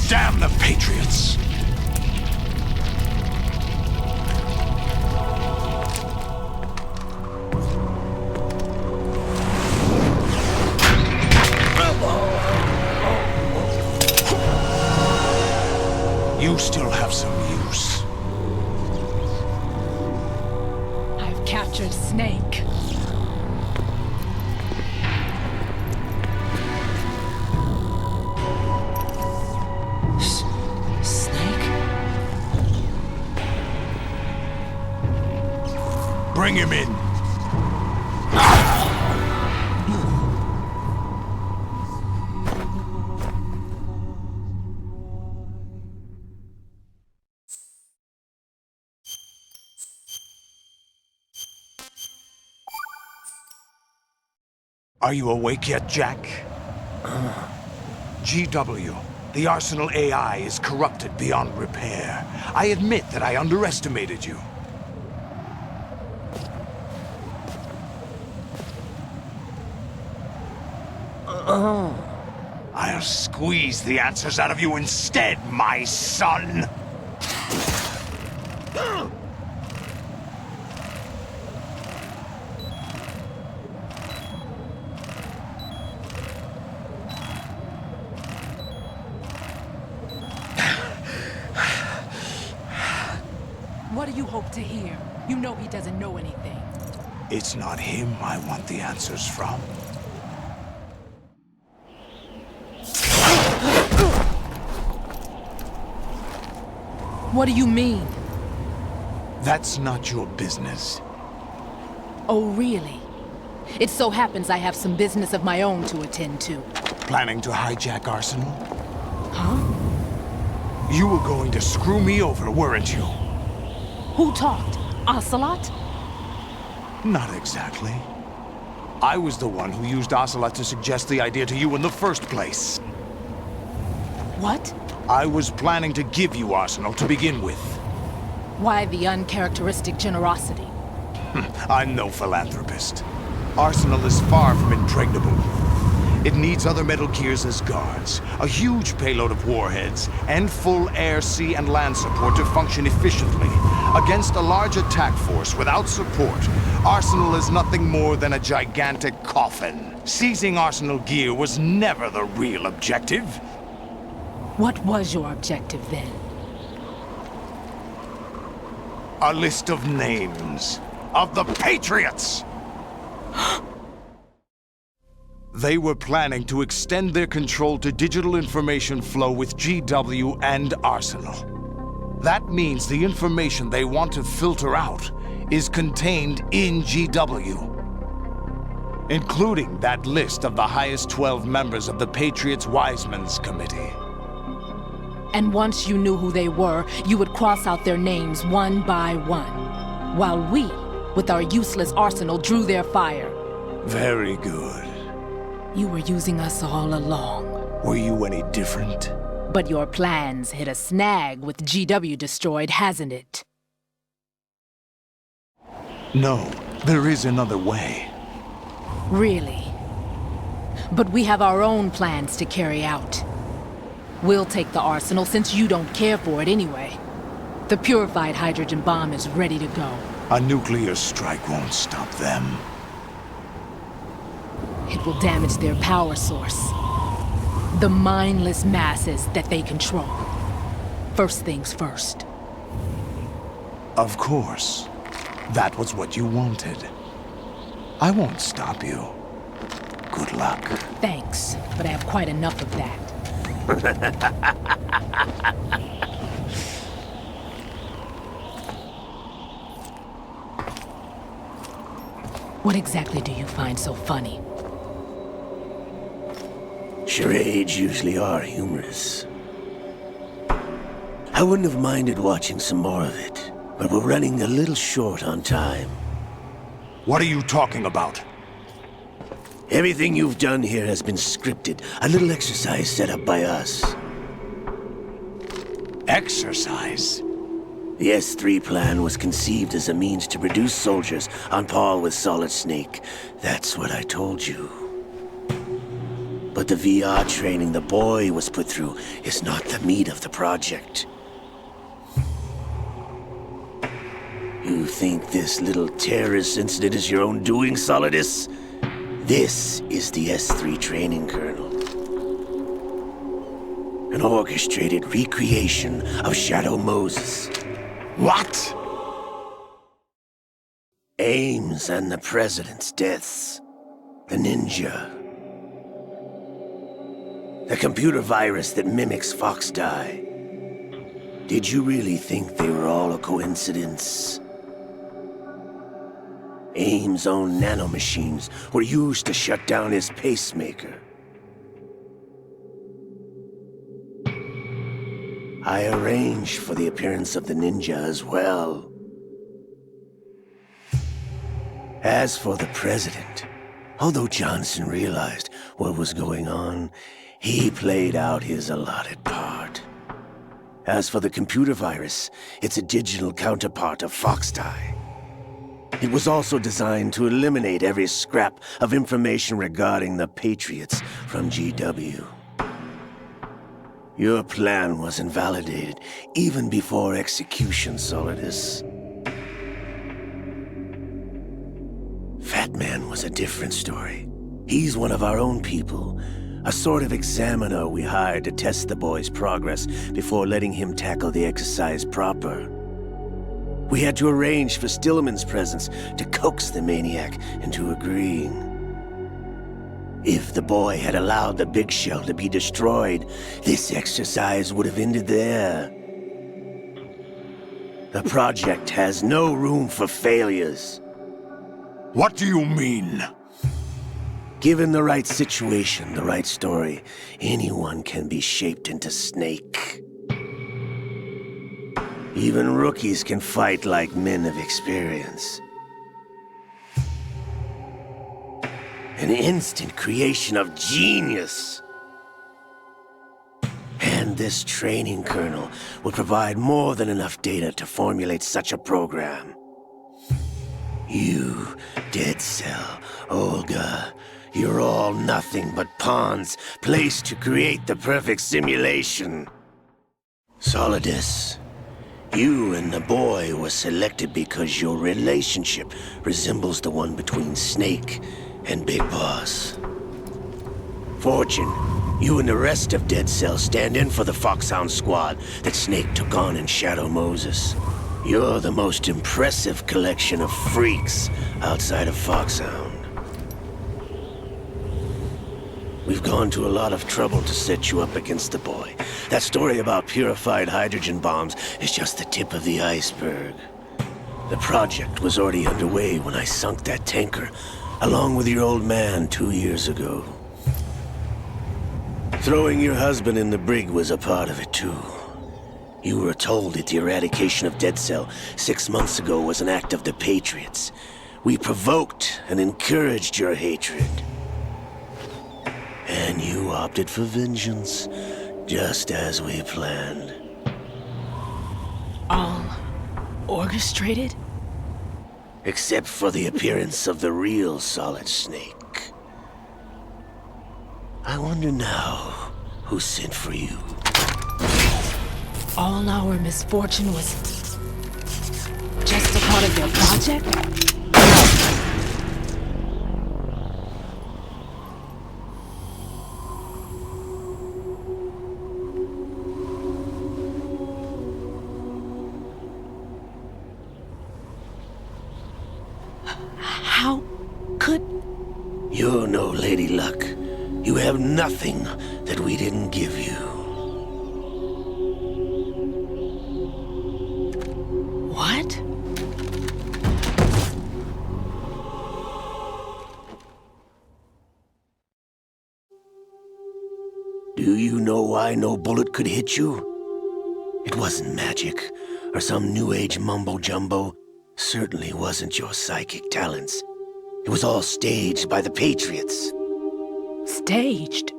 Speaker 2: Damn the Patriots! You still have some use.
Speaker 10: I've captured Snake.
Speaker 4: Snake?
Speaker 2: Bring him in. Are you awake yet, Jack? GW, the Arsenal AI is corrupted beyond repair. I admit that I underestimated you. I'll squeeze the answers out of you instead, my son!
Speaker 10: What do you hope to hear? You know he doesn't know anything.
Speaker 2: It's not him I want the answers from.
Speaker 10: What do you mean?
Speaker 2: That's not your business.
Speaker 10: Oh, really? It so happens I have some business of my own to attend to.
Speaker 2: Planning to hijack Arsenal?
Speaker 10: Huh?
Speaker 2: You were going to screw me over, weren't you?
Speaker 10: Who talked? Ocelot?
Speaker 2: Not exactly. I was the one who used Ocelot to suggest the idea to you in the first place.
Speaker 10: What?
Speaker 2: I was planning to give you Arsenal to begin with.
Speaker 10: Why the uncharacteristic generosity?
Speaker 2: I'm no philanthropist. Arsenal is far from impregnable. It needs other Metal Gears as guards, a huge payload of warheads, and full air, sea, and land support to function efficiently. Against a large attack force without support, Arsenal is nothing more than a gigantic coffin. Seizing Arsenal gear was never the real objective.
Speaker 10: What was your objective then?
Speaker 2: A list of names of the Patriots! They were planning to extend their control to digital information flow with GW and Arsenal. That means the information they want to filter out is contained in GW, including that list of the highest 12 members of the Patriots Wiseman's Committee.
Speaker 10: And once you knew who they were, you would cross out their names one by one, while we, with our useless arsenal, drew their fire.
Speaker 2: Very good.
Speaker 10: You were using us all along.
Speaker 2: Were you any different?
Speaker 10: But your plans hit a snag with GW destroyed, hasn't it?
Speaker 2: No, there is another way.
Speaker 10: Really? But we have our own plans to carry out. We'll take the arsenal since you don't care for it anyway. The purified hydrogen bomb is ready to go.
Speaker 2: A nuclear strike won't stop them.
Speaker 10: It will damage their power source. The mindless masses that they control. First things first.
Speaker 2: Of course. That was what you wanted. I won't stop you. Good luck.
Speaker 10: Thanks, but I have quite enough of that. What exactly do you find so funny?
Speaker 3: Charades usually are humorous. I wouldn't have minded watching some more of it, but we're running a little short on time.
Speaker 2: What are you talking about?
Speaker 3: Everything you've done here has been scripted, a little exercise set up by us.
Speaker 2: Exercise?
Speaker 3: The S3 plan was conceived as a means to produce soldiers on par with Solid Snake. That's what I told you. But the VR training the boy was put through is not the meat of the project. You think this little terrorist incident is your own doing, Solidus? This is the S3 training kernel. An orchestrated recreation of Shadow Moses.
Speaker 2: What?
Speaker 3: Ames and the President's deaths. The Ninja. The computer virus that mimics Foxdie. Did you really think they were all a coincidence? Ames' own nanomachines were used to shut down his pacemaker. I arranged for the appearance of the Ninja as well. As for the President, although Johnson realized what was going on, He played out his allotted part. As for the computer virus, it's a digital counterpart of Foxdie. It was also designed to eliminate every scrap of information regarding the Patriots from GW. Your plan was invalidated even before execution, Solidus. Fat Man was a different story. He's one of our own people, a sort of examiner we hired to test the boy's progress before letting him tackle the exercise proper. We had to arrange for Stillman's presence to coax the maniac into agreeing. If the boy had allowed the big shell to be destroyed, this exercise would have ended there. The project has no room for failures.
Speaker 2: What do you mean?
Speaker 3: Given the right situation, the right story, anyone can be shaped into Snake. Even rookies can fight like men of experience. An instant creation of genius. And this training kernel would provide more than enough data to formulate such a program. You, Dead Cell, Olga, you're all nothing but pawns placed to create the perfect simulation. Solidus, you and the boy were selected because your relationship resembles the one between Snake and Big Boss. Fortune, you and the rest of Dead Cell stand in for the Foxhound squad that Snake took on in Shadow Moses. You're the most impressive collection of freaks outside of Foxhound. We've gone to a lot of trouble to set you up against the boy. That story about purified hydrogen bombs is just the tip of the iceberg. The project was already underway when I sunk that tanker, along with your old man 2 years ago. Throwing your husband in the brig was a part of it too. You were told that the eradication of Dead Cell 6 months ago was an act of the Patriots. We provoked and encouraged your hatred. And you opted for vengeance, just as we planned.
Speaker 10: All orchestrated?
Speaker 3: Except for the appearance of the real Solid Snake. I wonder now who sent for you.
Speaker 10: All our misfortune was just a part of your project? How could...
Speaker 3: You're no Lady Luck. You have nothing that we didn't give you.
Speaker 10: What?
Speaker 3: Do you know why no bullet could hit you? It wasn't magic, or some new age mumbo-jumbo. Certainly wasn't your psychic talents. It was all staged by the Patriots.
Speaker 10: Staged?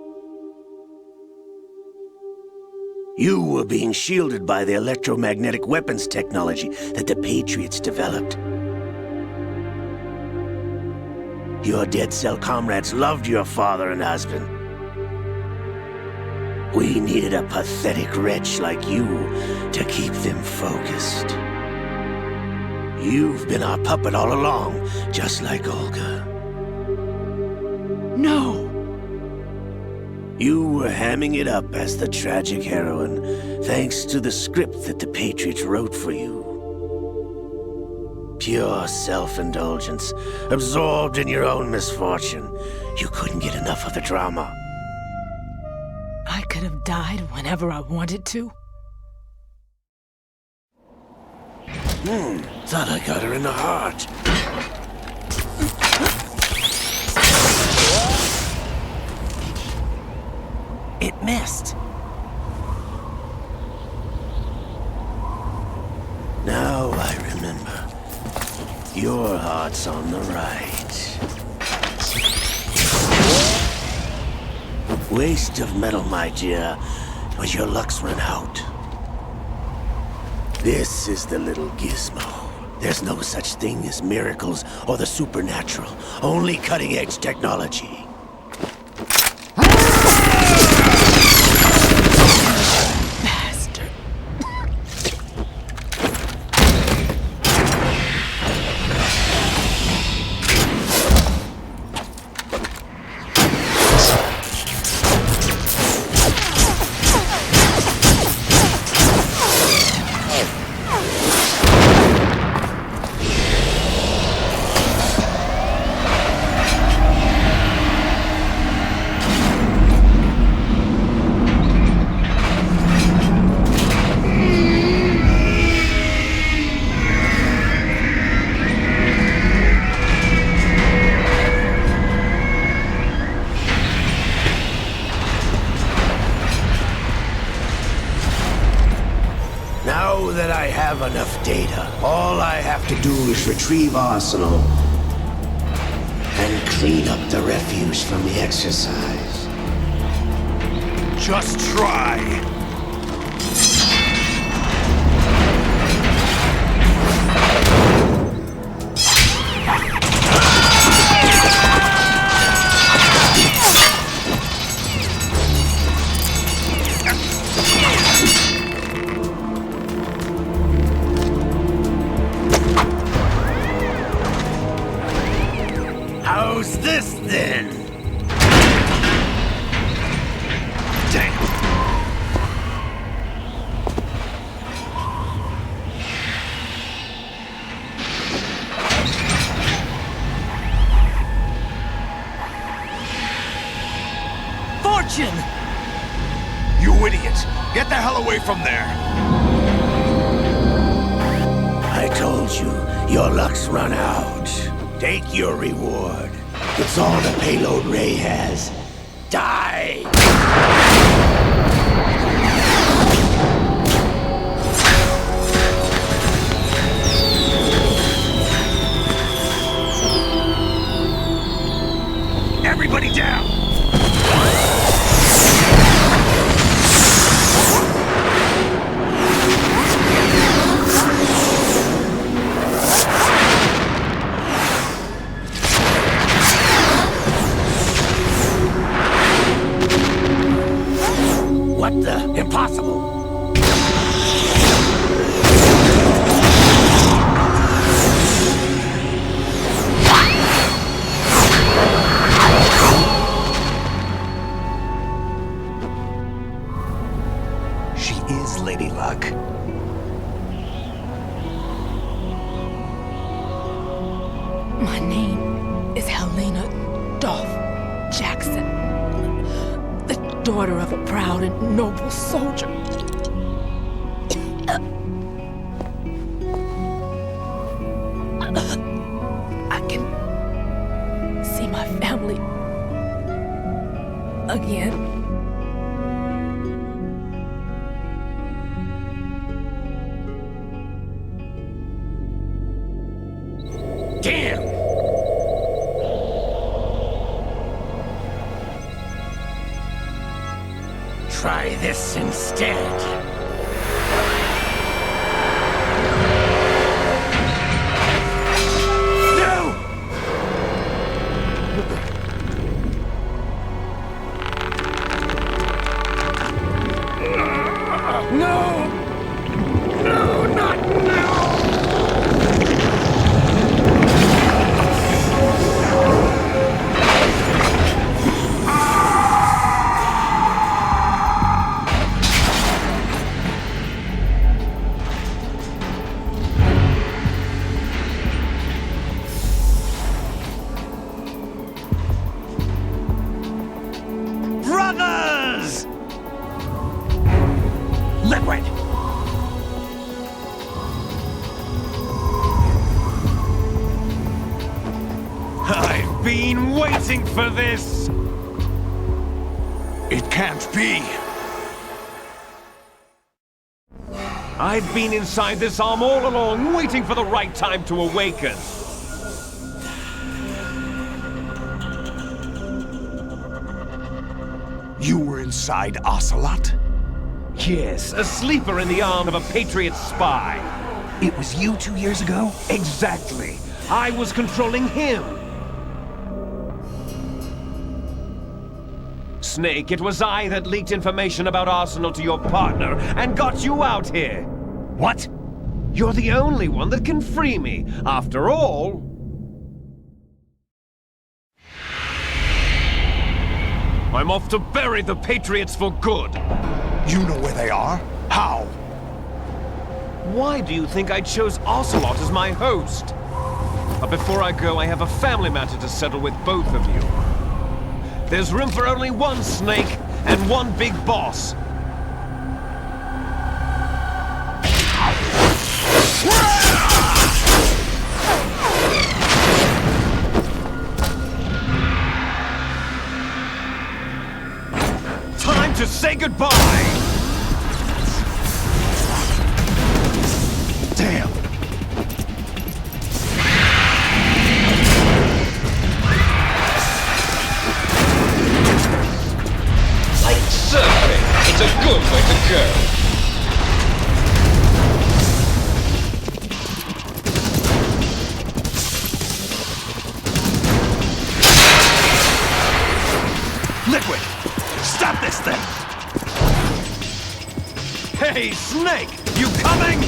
Speaker 3: You were being shielded by the electromagnetic weapons technology that the Patriots developed. Your Dead Cell comrades loved your father and husband. We needed a pathetic wretch like you to keep them focused. You've been our puppet all along, just like Olga.
Speaker 10: No!
Speaker 3: You were hamming it up as the tragic heroine, thanks to the script that the Patriots wrote for you. Pure self-indulgence, absorbed in your own misfortune. You couldn't get enough of the drama.
Speaker 10: I could have died whenever I wanted to.
Speaker 3: Thought I got her in the heart.
Speaker 4: It missed.
Speaker 3: Now I remember. Your heart's on the right. Waste of metal, my dear, but your luck's run out. This is the little gizmo. There's no such thing as miracles or the supernatural, only cutting-edge technology.
Speaker 10: Bastard.
Speaker 3: Now that I have enough data, all I have to do is retrieve Arsenal and clean up the refuse from the exercise.
Speaker 2: Just try.
Speaker 3: How's this then?
Speaker 2: Damn.
Speaker 9: Fortune!
Speaker 2: You idiot! Get the hell away from there!
Speaker 3: I told you, your luck's run out. Take your reward. It's all the payload Ray has. Die!
Speaker 2: Everybody down!
Speaker 3: What the? Impossible!
Speaker 2: She is Lady Luck.
Speaker 10: My name is Helena Dolph Jackson, the daughter of a proud and noble soldier. I can see my family again.
Speaker 3: Damn! Try this instead. No! No, not now!
Speaker 2: Brothers! Liquid! I've been waiting for this! It can't be!
Speaker 6: I've been inside this arm all along, waiting for the right time to awaken.
Speaker 2: You were inside Ocelot?
Speaker 11: Yes, a sleeper in the arm of a Patriot spy.
Speaker 3: It was you 2 years ago?
Speaker 11: Exactly. I was controlling him. Snake, it was I that leaked information about Arsenal to your partner and got you out here.
Speaker 3: What?
Speaker 11: You're the only one that can free me. After all... I'm off to bury the Patriots for good.
Speaker 2: You know where they are? How?
Speaker 11: Why do you think I chose Ocelot as my host? But before I go, I have a family matter to settle with both of you. There's room for only one Snake and one big boss. Time to say goodbye!
Speaker 2: Damn!
Speaker 12: Like surfing, it's a good way to go.
Speaker 11: Liquid! Stop this thing! Hey, Snake! You coming?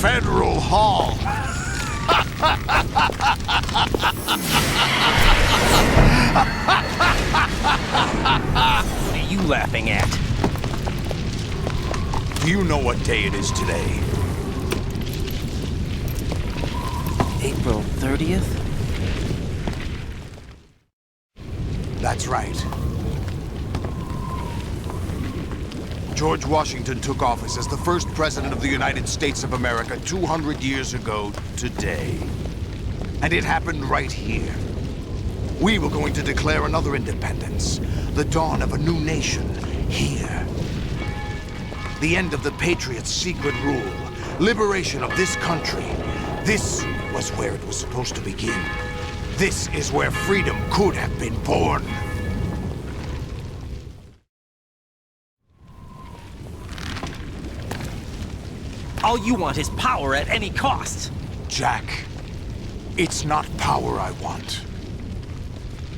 Speaker 2: Federal Hall.
Speaker 3: What are you laughing at?
Speaker 2: Do you know what day it is today?
Speaker 3: April 30th?
Speaker 2: That's right. George Washington took office as the first president of the United States of America 200 years ago today. And it happened right here. We were going to declare another independence, the dawn of a new nation, here. The end of the Patriots' secret rule, liberation of this country. This was where it was supposed to begin. This is where freedom could have been born.
Speaker 4: All you want is power at any cost.
Speaker 2: Jack, it's not power I want.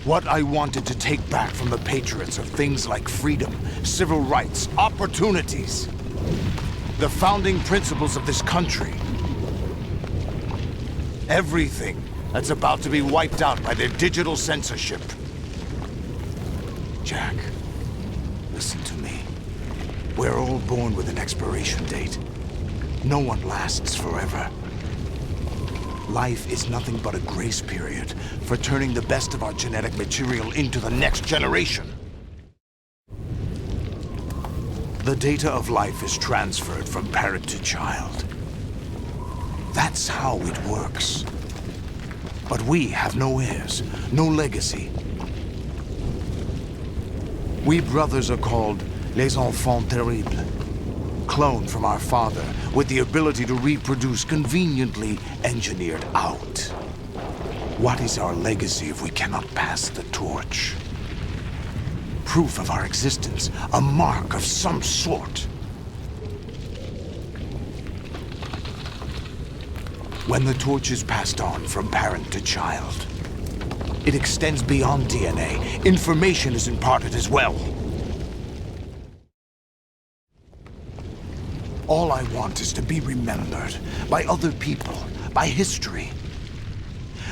Speaker 2: What I wanted to take back from the Patriots are things like freedom, civil rights, opportunities. The founding principles of this country. Everything that's about to be wiped out by their digital censorship. Jack, listen to me. We're all born with an expiration date. No one lasts forever. Life is nothing but a grace period for turning the best of our genetic material into the next generation. The data of life is transferred from parent to child. That's how it works. But we have no heirs, no legacy. We brothers are called Les Enfants Terribles. Cloned from our father, with the ability to reproduce conveniently engineered out. What is our legacy if we cannot pass the torch? Proof of our existence, a mark of some sort. When the torch is passed on from parent to child, it extends beyond DNA. Information is imparted as well. All I want is to be remembered by other people, by history.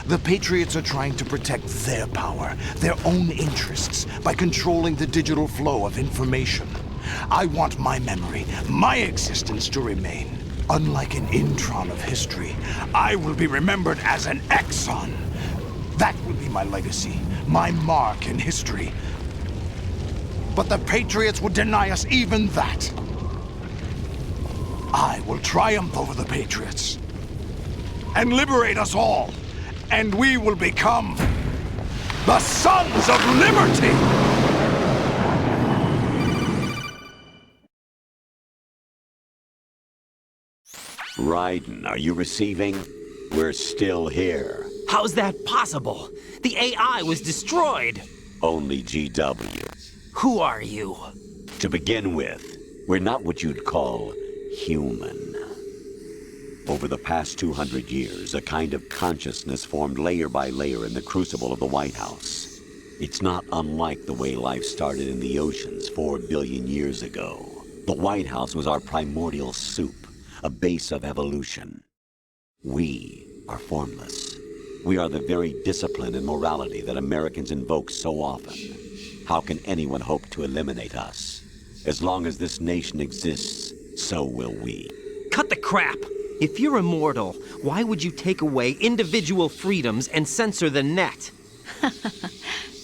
Speaker 2: The Patriots are trying to protect their power, their own interests, by controlling the digital flow of information. I want my memory, my existence to remain. Unlike an intron of history, I will be remembered as an exon. That will be my legacy, my mark in history. But the Patriots would deny us even that. I will triumph over the Patriots and liberate us all, and we will become the Sons of Liberty!
Speaker 6: Raiden, are you receiving? We're still here.
Speaker 4: How's that possible? The AI was destroyed.
Speaker 6: Only GW.
Speaker 4: Who are you?
Speaker 6: To begin with, we're not what you'd call human. Over the past 200 years, a kind of consciousness formed layer by layer in the crucible of the White House. It's not unlike the way life started in the oceans 4 billion years ago. The White House was our primordial soup, a base of evolution. We are formless. We are the very discipline and morality that Americans invoke so often. How can anyone hope to eliminate us? As long as this nation exists, so will we.
Speaker 4: Cut the crap! If you're immortal, why would you take away individual freedoms and censor the net?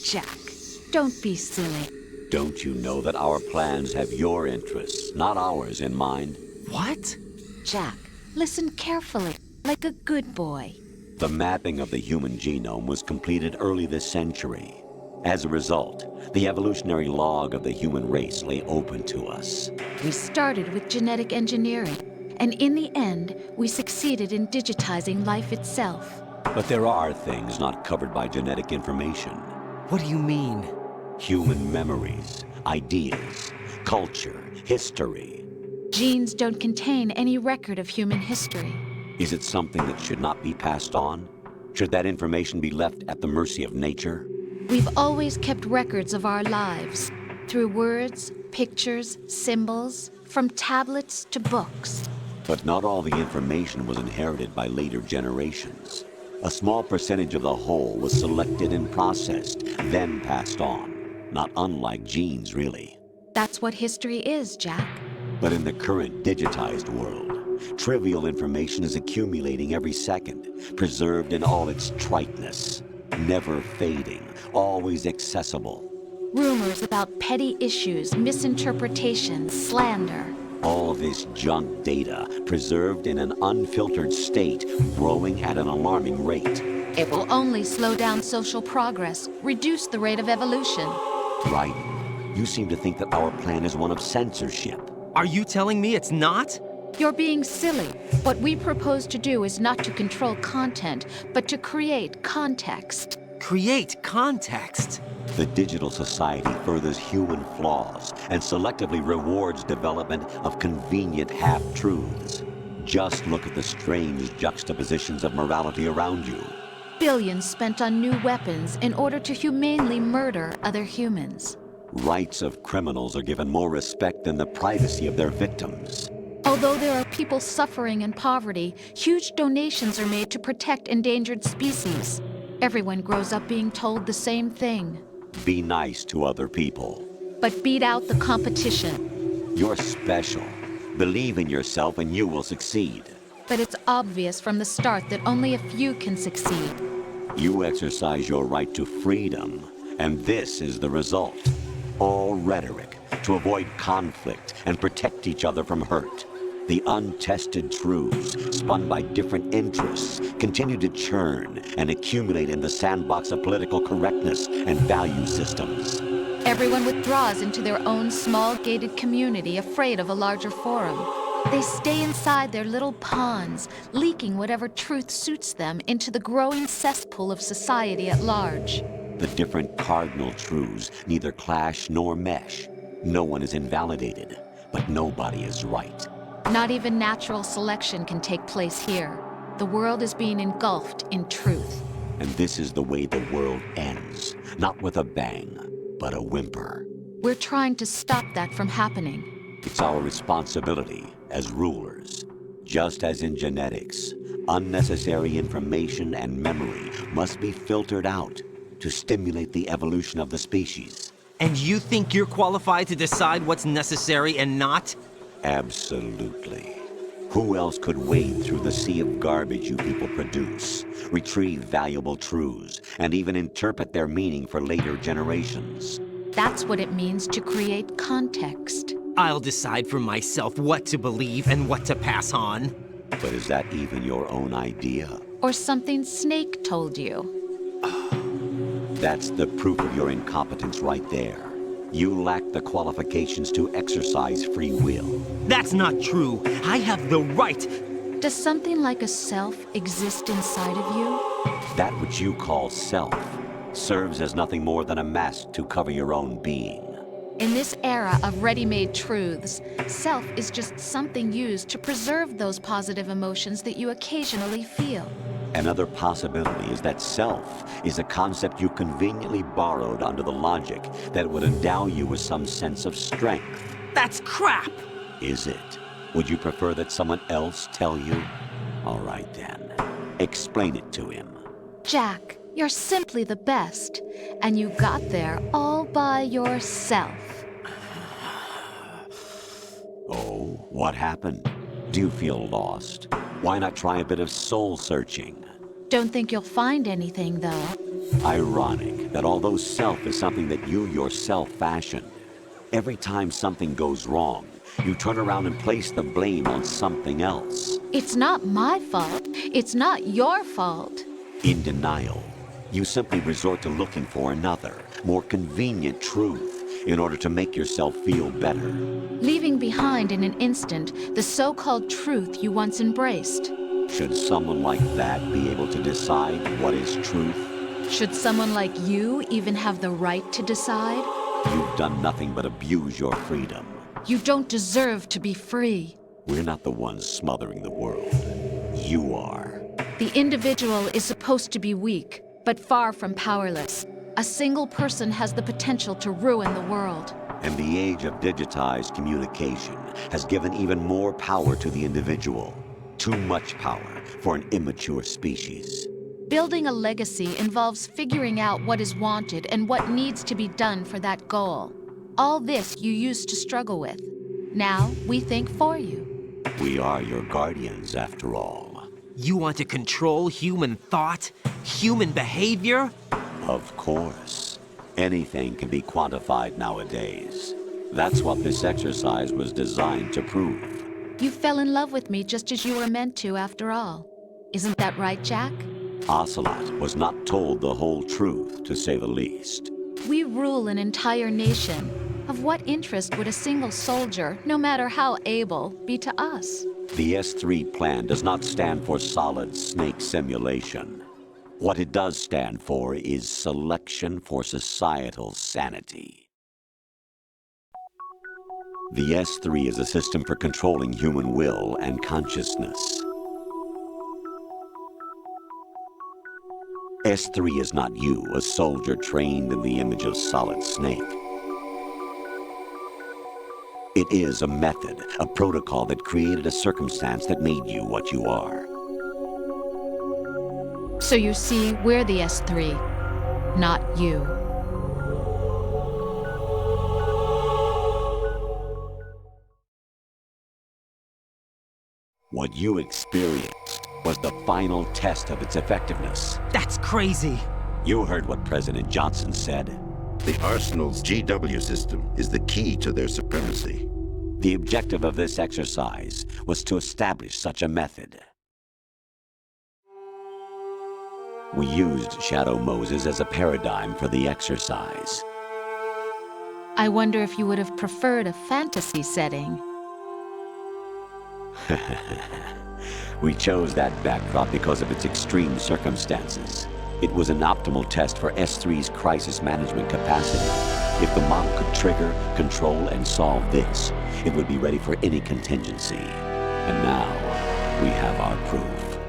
Speaker 1: Jack, don't be silly.
Speaker 6: Don't you know that our plans have your interests, not ours, in mind?
Speaker 4: What?
Speaker 1: Jack, listen carefully, like a good boy.
Speaker 6: The mapping of the human genome was completed early this century. As a result, the evolutionary log of the human race lay open to us.
Speaker 1: We started with genetic engineering, and in the end, we succeeded in digitizing life itself.
Speaker 6: But there are things not covered by genetic information.
Speaker 4: What do you mean?
Speaker 6: Human memories, ideas, culture, history.
Speaker 1: Genes don't contain any record of human history.
Speaker 6: Is it something that should not be passed on? Should that information be left at the mercy of nature?
Speaker 1: We've always kept records of our lives, through words, pictures, symbols, from tablets to books.
Speaker 6: But not all the information was inherited by later generations. A small percentage of the whole was selected and processed, then passed on. Not unlike genes, really.
Speaker 1: That's what history is, Jack.
Speaker 6: But in the current digitized world, trivial information is accumulating every second, preserved in all its triteness, never fading, always accessible.
Speaker 1: Rumors about petty issues, misinterpretations, slander.
Speaker 6: All this junk data, preserved in an unfiltered state, growing at an alarming rate.
Speaker 1: It will only slow down social progress, reduce the rate of evolution.
Speaker 6: Raiden, you seem to think that our plan is one of censorship.
Speaker 4: Are you telling me it's not?
Speaker 1: You're being silly. What we propose to do is not to control content, but to create context.
Speaker 4: Create context?
Speaker 6: The digital society furthers human flaws and selectively rewards development of convenient half-truths. Just look at the strange juxtapositions of morality around you.
Speaker 1: Billions spent on new weapons in order to humanely murder other humans.
Speaker 6: Rights of criminals are given more respect than the privacy of their victims.
Speaker 1: Although there are people suffering in poverty, huge donations are made to protect endangered species. Everyone grows up being told the same thing.
Speaker 6: Be nice to other people.
Speaker 1: But beat out the competition.
Speaker 6: You're special. Believe in yourself and you will succeed.
Speaker 1: But it's obvious from the start that only a few can succeed.
Speaker 6: You exercise your right to freedom, and this is the result. All rhetoric to avoid conflict and protect each other from hurt. The untested truths, spun by different interests, continue to churn and accumulate in the sandbox of political correctness and value systems.
Speaker 1: Everyone withdraws into their own small gated community, afraid of a larger forum. They stay inside their little ponds, leaking whatever truth suits them into the growing cesspool of society at large.
Speaker 6: The different cardinal truths neither clash nor mesh. No one is invalidated, but nobody is right.
Speaker 1: Not even natural selection can take place here. The world is being engulfed in truth.
Speaker 6: And this is the way the world ends. Not with a bang, but a whimper.
Speaker 1: We're trying to stop that from happening.
Speaker 6: It's our responsibility as rulers. Just as in genetics, unnecessary information and memory must be filtered out to stimulate the evolution of the species.
Speaker 4: And you think you're qualified to decide what's necessary and not?
Speaker 6: Absolutely. Who else could wade through the sea of garbage you people produce, retrieve valuable truths, and even interpret their meaning for later generations?
Speaker 1: That's what it means to create context.
Speaker 4: I'll decide for myself what to believe and what to pass on.
Speaker 6: But is that even your own idea?
Speaker 1: Or something Snake told you?
Speaker 6: That's the proof of your incompetence right there. You lack the qualifications to exercise free will.
Speaker 4: That's not true. I have the right.
Speaker 1: Does something like a self exist inside of you?
Speaker 6: That which you call self serves as nothing more than a mask to cover your own being.
Speaker 1: In this era of ready-made truths, self is just something used to preserve those positive emotions that you occasionally feel.
Speaker 6: Another possibility is that self is a concept you conveniently borrowed under the logic that would endow you with some sense of strength.
Speaker 4: That's crap!
Speaker 6: Is it? Would you prefer that someone else tell you? All right then. Explain it to him.
Speaker 1: Jack, you're simply the best, and you got there all by yourself.
Speaker 6: Oh, what happened? Do you feel lost? Why not try a bit of soul searching?
Speaker 1: Don't think you'll find anything, though.
Speaker 6: Ironic that although self is something that you yourself fashioned, every time something goes wrong, you turn around and place the blame on something else.
Speaker 1: It's not my fault. It's not your fault.
Speaker 6: In denial, you simply resort to looking for another, more convenient truth in order to make yourself feel better.
Speaker 1: Leaving behind in an instant the so-called truth you once embraced.
Speaker 6: Should someone like that be able to decide what is truth?
Speaker 1: Should someone like you even have the right to decide?
Speaker 6: You've done nothing but abuse your freedom.
Speaker 1: You don't deserve to be free.
Speaker 6: We're not the ones smothering the world. You are.
Speaker 1: The individual is supposed to be weak, but far from powerless. A single person has the potential to ruin the world.
Speaker 6: And the age of digitized communication has given even more power to the individual. Too much power for an immature species.
Speaker 1: Building a legacy involves figuring out what is wanted and what needs to be done for that goal. All this you used to struggle with. Now we think for you.
Speaker 6: We are your guardians, after all.
Speaker 4: You want to control human thought? Human behavior?
Speaker 6: Of course. Anything can be quantified nowadays. That's what this exercise was designed to prove.
Speaker 1: You fell in love with me just as you were meant to, after all. Isn't that right, Jack?
Speaker 6: Ocelot was not told the whole truth, to say the least.
Speaker 1: We rule an entire nation. Of what interest would a single soldier, no matter how able, be to us?
Speaker 6: The S3 plan does not stand for solid snake simulation. What it does stand for is selection for societal sanity. The S3 is a system for controlling human will and consciousness. S3 is not you, a soldier trained in the image of Solid Snake. It is a method, a protocol that created a circumstance that made you what you are.
Speaker 1: So you see, we're the S3, not you.
Speaker 6: What you experienced was the final test of its effectiveness.
Speaker 4: That's crazy.
Speaker 6: You heard what President Johnson said.
Speaker 13: The Arsenal's GW system is the key to their supremacy.
Speaker 6: The objective of this exercise was to establish such a method. We used Shadow Moses as a paradigm for the exercise.
Speaker 1: I wonder if you would have preferred a fantasy setting.
Speaker 6: We chose that backdrop because of its extreme circumstances. It was an optimal test for S3's crisis management capacity. If the model could trigger, control, and solve this, it would be ready for any contingency. And now, we have our proof.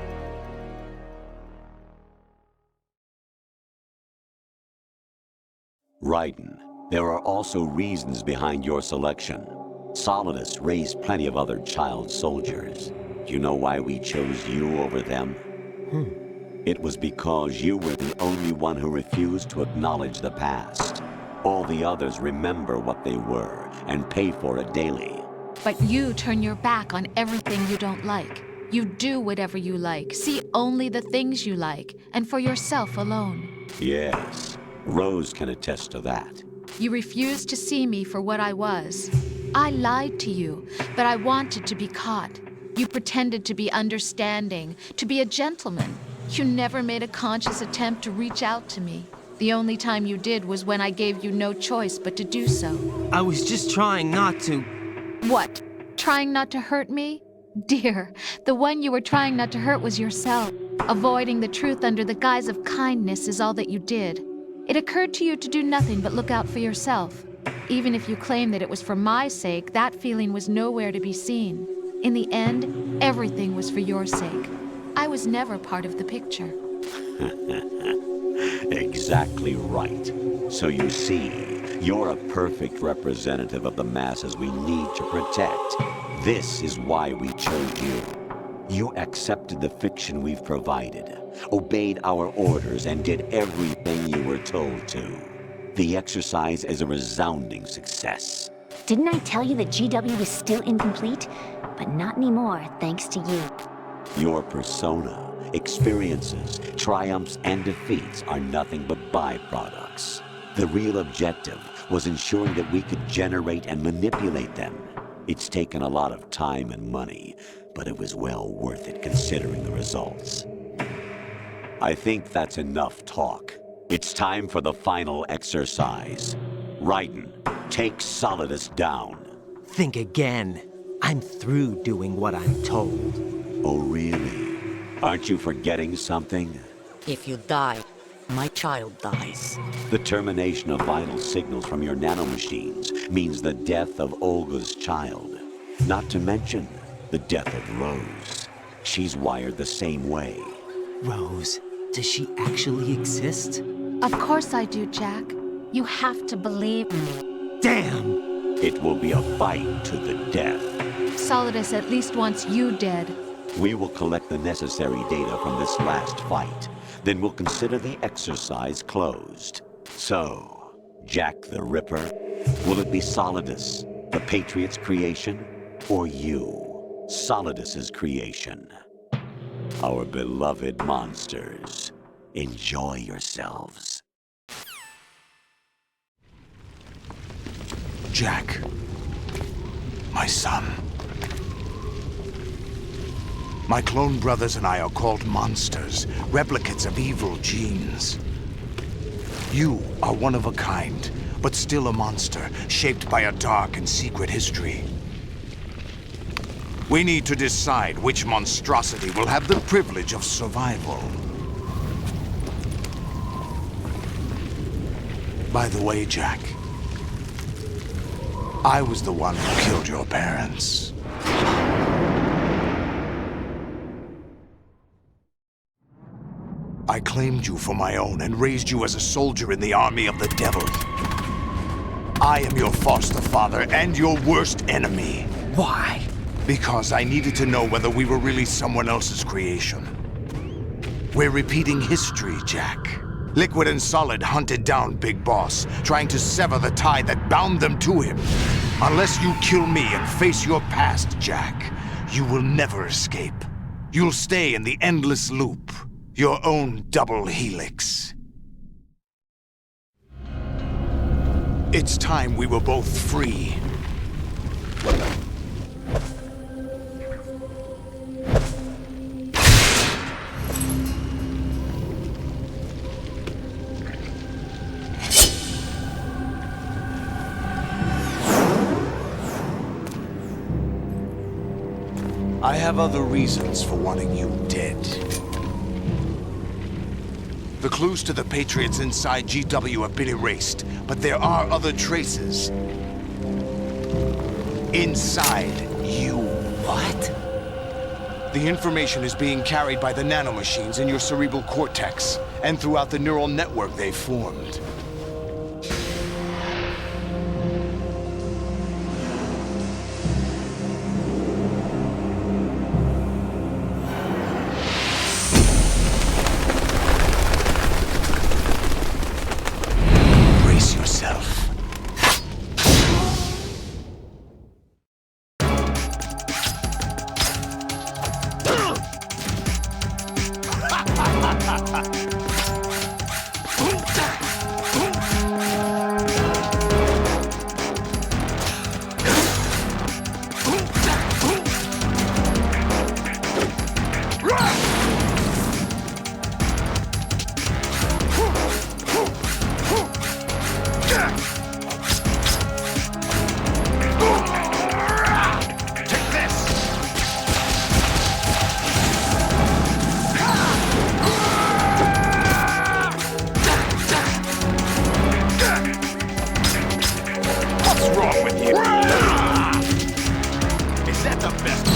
Speaker 6: Raiden, there are also reasons behind your selection. Solidus raised plenty of other child soldiers. Do you know why we chose you over them? It was because you were the only one who refused to acknowledge the past. All the others remember what they were and pay for it daily.
Speaker 1: But you turn your back on everything you don't like. You do whatever you like, see only the things you like, and for yourself alone.
Speaker 6: Yes, Rose can attest to that.
Speaker 1: You refused to see me for what I was. I lied to you, but I wanted to be caught. You pretended to be understanding, to be a gentleman. You never made a conscious attempt to reach out to me. The only time you did was when I gave you no choice but to do so.
Speaker 4: I was just trying not to...
Speaker 1: What? Trying not to hurt me? Dear, the one you were trying not to hurt was yourself. Avoiding the truth under the guise of kindness is all that you did. It occurred to you to do nothing but look out for yourself. Even if you claim that it was for my sake, that feeling was nowhere to be seen. In the end, everything was for your sake. I was never part of the picture.
Speaker 6: Exactly right. So you see, you're a perfect representative of the masses we need to protect. This is why we chose you. You accepted the fiction we've provided, obeyed our orders, and did everything you were told to. The exercise is a resounding success.
Speaker 13: Didn't I tell you that GW is still incomplete? But not anymore, thanks to you.
Speaker 6: Your persona, experiences, triumphs, and defeats are nothing but byproducts. The real objective was ensuring that we could generate and manipulate them. It's taken a lot of time and money, but it was well worth it considering the results. I think that's enough talk. It's time for the final exercise. Raiden, take Solidus down.
Speaker 4: Think again. I'm through doing what I'm told.
Speaker 6: Oh, really? Aren't you forgetting something?
Speaker 5: If you die, my child dies.
Speaker 6: The termination of vital signals from your nanomachines means the death of Olga's child. Not to mention the death of Rose. She's wired the same way.
Speaker 4: Rose, does she actually exist?
Speaker 1: Of course I do, Jack. You have to believe me.
Speaker 4: Damn!
Speaker 6: It will be a fight to the death.
Speaker 1: Solidus at least wants you dead.
Speaker 6: We will collect the necessary data from this last fight. Then we'll consider the exercise closed. So, Jack the Ripper, will it be Solidus, the Patriot's creation, or you, Solidus's creation? Our beloved monsters, enjoy yourselves.
Speaker 2: Jack, my son. My clone brothers and I are called monsters, replicates of evil genes. You are one of a kind, but still a monster, shaped by a dark and secret history. We need to decide which monstrosity will have the privilege of survival. By the way, Jack, I was the one who killed your parents. I claimed you for my own and raised you as a soldier in the army of the devil. I am your foster father and your worst enemy.
Speaker 4: Why?
Speaker 2: Because I needed to know whether we were really someone else's creation. We're repeating history, Jack. Liquid and Solid hunted down Big Boss, trying to sever the tie that bound them to him. Unless you kill me and face your past, Jack, you will never escape. You'll stay in the endless loop. Your own double helix. It's time we were both free. I have other reasons for wanting you dead. The clues to the Patriots inside GW have been erased, but there are other traces. Inside you.
Speaker 4: What?
Speaker 2: The information is being carried by the nanomachines in your cerebral cortex, and throughout the neural network they've formed. Brace yourself. What's wrong with you? Is that the best?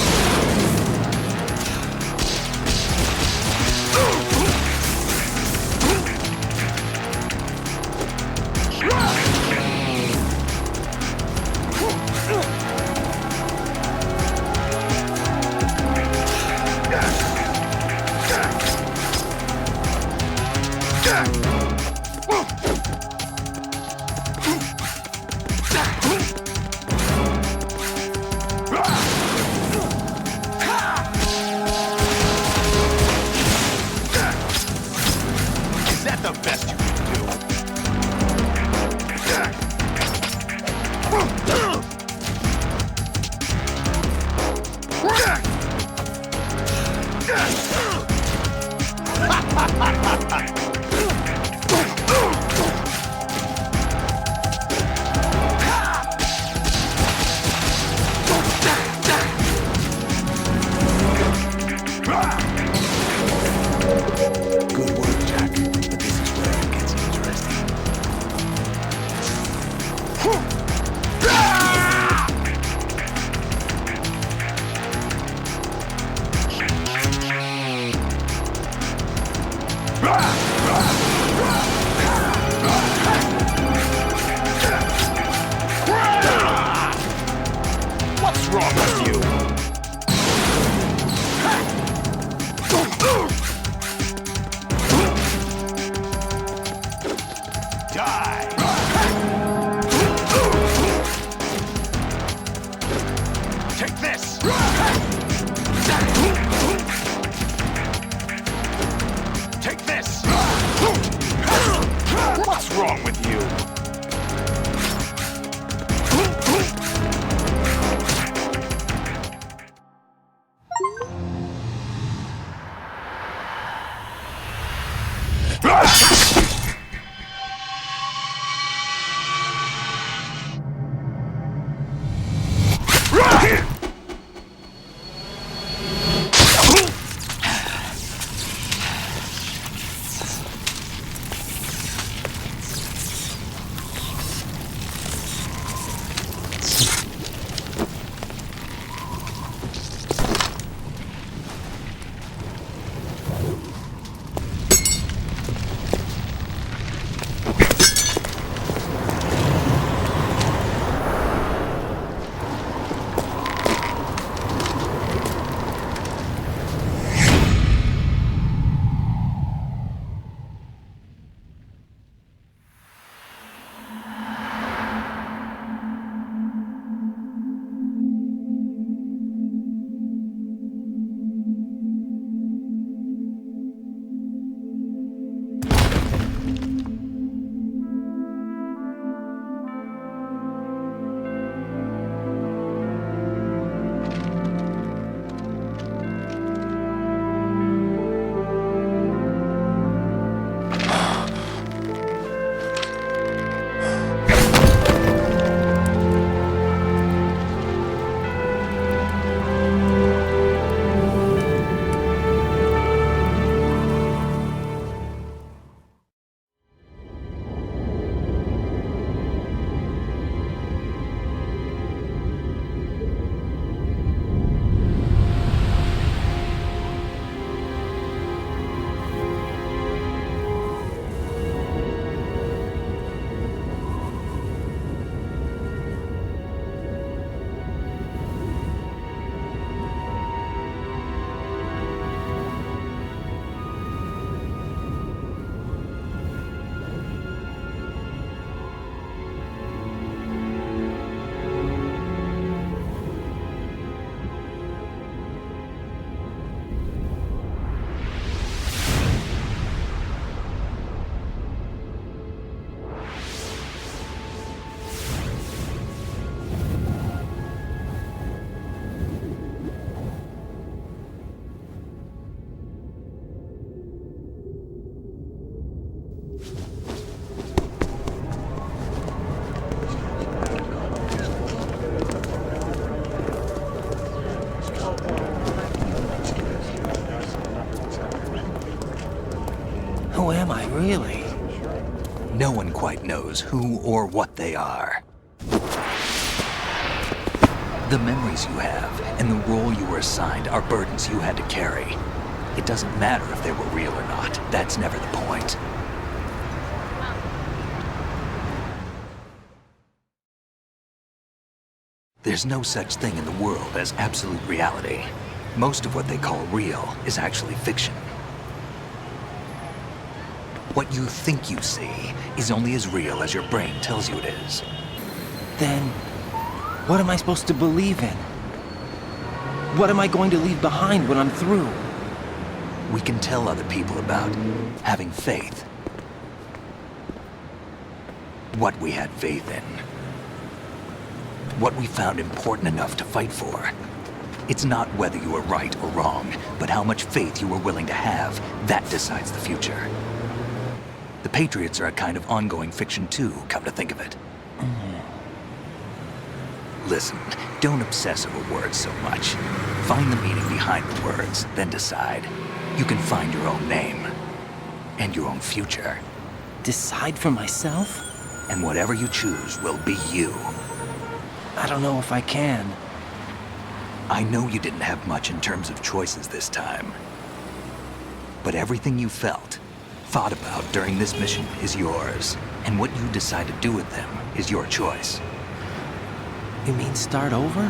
Speaker 2: Is that the best you can do? Good work, Jack. But this is where it gets interesting. What's wrong with you? Die! Take this! Take this! What's wrong with you?
Speaker 3: Who am I, really?
Speaker 8: No one quite knows who or what they are. The memories you have and the role you were assigned are burdens you had to carry. It doesn't matter if they were real or not. That's never the point. There's no such thing in the world as absolute reality. Most of what they call real is actually fiction. What you think you see is only as real as your brain tells you it is.
Speaker 3: Then, what am I supposed to believe in? What am I going to leave behind when I'm through?
Speaker 8: We can tell other people about having faith. What we had faith in. What we found important enough to fight for. It's not whether you were right or wrong, but how much faith you were willing to have. That decides the future. The Patriots are a kind of ongoing fiction too, come to think of it. Listen, don't obsess over words so much. Find the meaning behind the words, then decide. You can find your own name. And your own future.
Speaker 3: Decide for myself?
Speaker 8: And whatever you choose will be you.
Speaker 3: I don't know if I can.
Speaker 8: I know you didn't have much in terms of choices this time. But everything you felt, thought about during this mission is yours. And what you decide to do with them is your choice.
Speaker 3: You mean start over?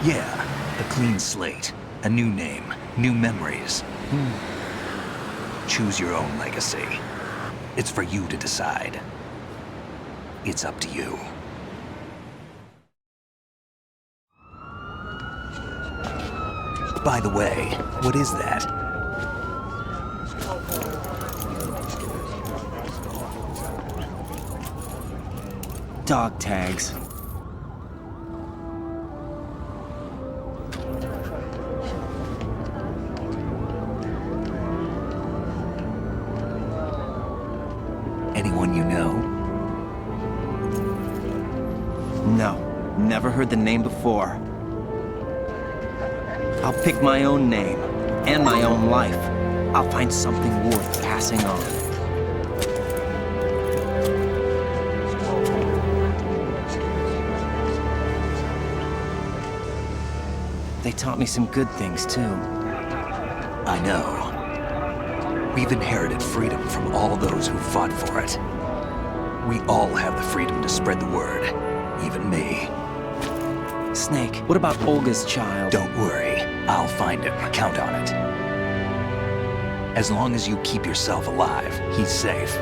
Speaker 8: Yeah, a clean slate, a new name, new memories. Choose your own legacy. It's for you to decide. It's up to you. By the way, what is that?
Speaker 3: Dog tags.
Speaker 8: Anyone you know?
Speaker 3: No, never heard the name before. I'll pick my own name, and my own life. I'll find something worth passing on. They taught me some good things, too.
Speaker 8: I know. We've inherited freedom from all those who fought for it. We all have the freedom to spread the word, even me.
Speaker 3: Snake, what about Olga's child?
Speaker 8: Don't worry, I'll find him. Count on it. As long as you keep yourself alive, he's safe.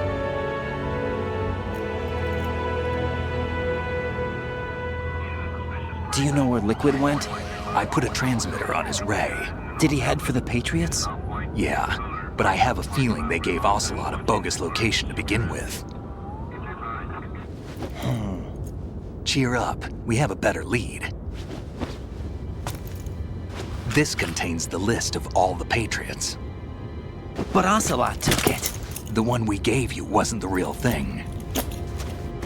Speaker 3: Do you know where Liquid went?
Speaker 8: I put a transmitter on his ray.
Speaker 3: Did he head for the Patriots?
Speaker 8: Yeah, but I have a feeling they gave Ocelot a bogus location to begin with. Cheer up, we have a better lead. This contains the list of all the Patriots.
Speaker 3: But Ocelot took it.
Speaker 8: The one we gave you wasn't the real thing.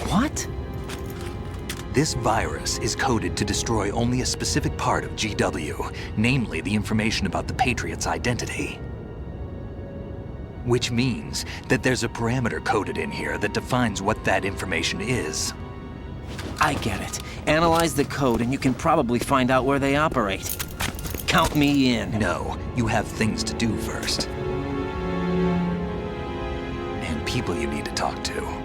Speaker 3: What?
Speaker 8: This virus is coded to destroy only a specific part of GW, namely the information about the Patriots' identity. Which means that there's a parameter coded in here that defines what that information is.
Speaker 3: I get it. Analyze the code and you can probably find out where they operate. Count me in.
Speaker 8: No, you have things to do first. And people you need to talk to.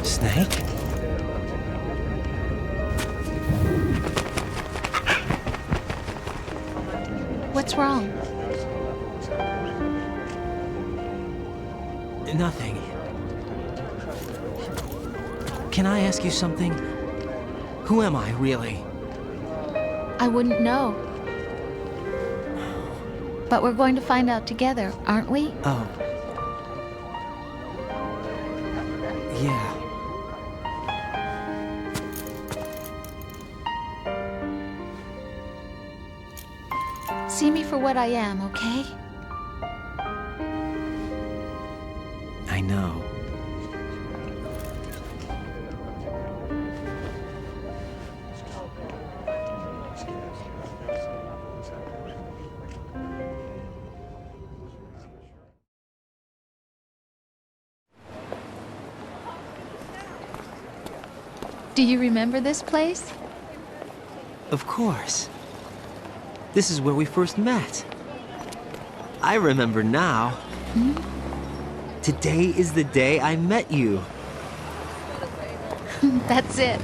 Speaker 3: Snake?
Speaker 1: What's wrong?
Speaker 4: Nothing. Can I ask you something? Who am I, really?
Speaker 1: I wouldn't know. But we're going to find out together, aren't we?
Speaker 4: Oh. Yeah.
Speaker 1: See me for what I am, okay?
Speaker 4: I know.
Speaker 1: Do you remember this place?
Speaker 4: Of course. This is where we first met. I remember now. Today is the day I met you.
Speaker 1: That's it.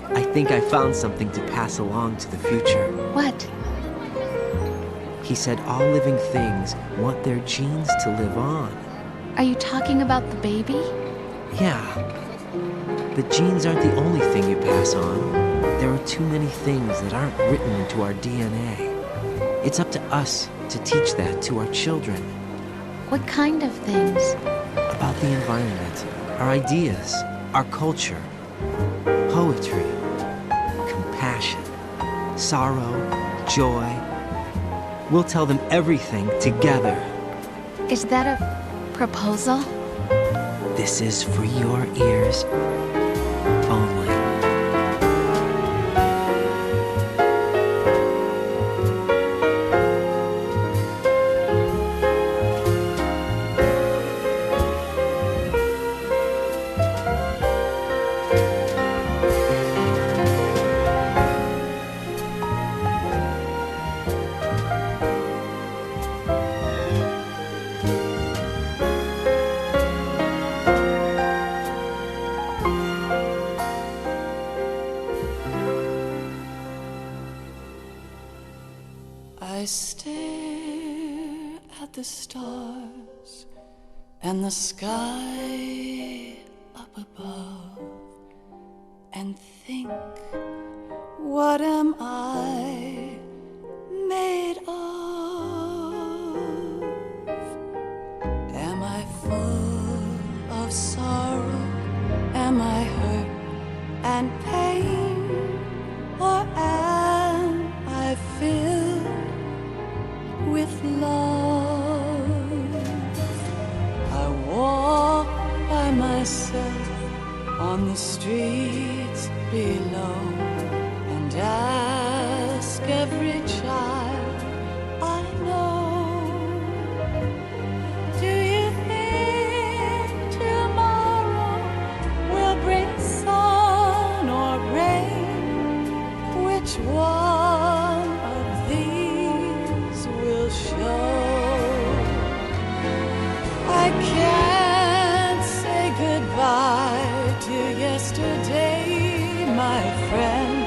Speaker 4: I think I found something to pass along to the future.
Speaker 1: What?
Speaker 4: He said all living things want their genes to live on.
Speaker 1: Are you talking about the baby?
Speaker 4: Yeah. But genes aren't the only thing you pass on. There are too many things that aren't written into our DNA. It's up to us to teach that to our children.
Speaker 1: What kind of things?
Speaker 4: About the environment, our ideas, our culture, poetry, compassion, sorrow, joy. We'll tell them everything together.
Speaker 1: Is that a proposal?
Speaker 4: This is for your ears only.
Speaker 14: I stare at the stars and the sky up above and think, what am I made of? Am I full of sorrow? Am I hurt and pain? Or am I filled with love? I walk by myself on the streets below and ask every child I know, do you think tomorrow will bring sun or rain? Which one of these will show? I can't say goodbye to yesterday, my friend.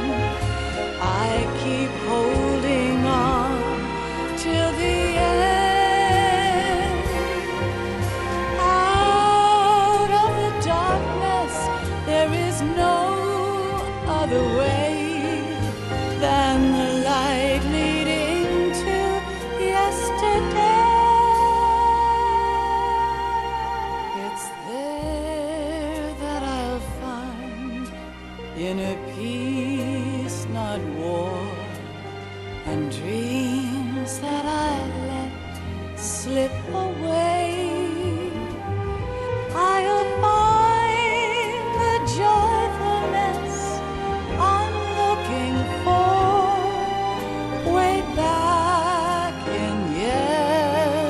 Speaker 14: I keep holding on till the end. Out of the darkness, there is no other way than the light leading to yesterday. It's there that I'll find inner peace, not war, and dreams that I let slip away. I'll find the joyfulness I'm looking for way back in yesterday.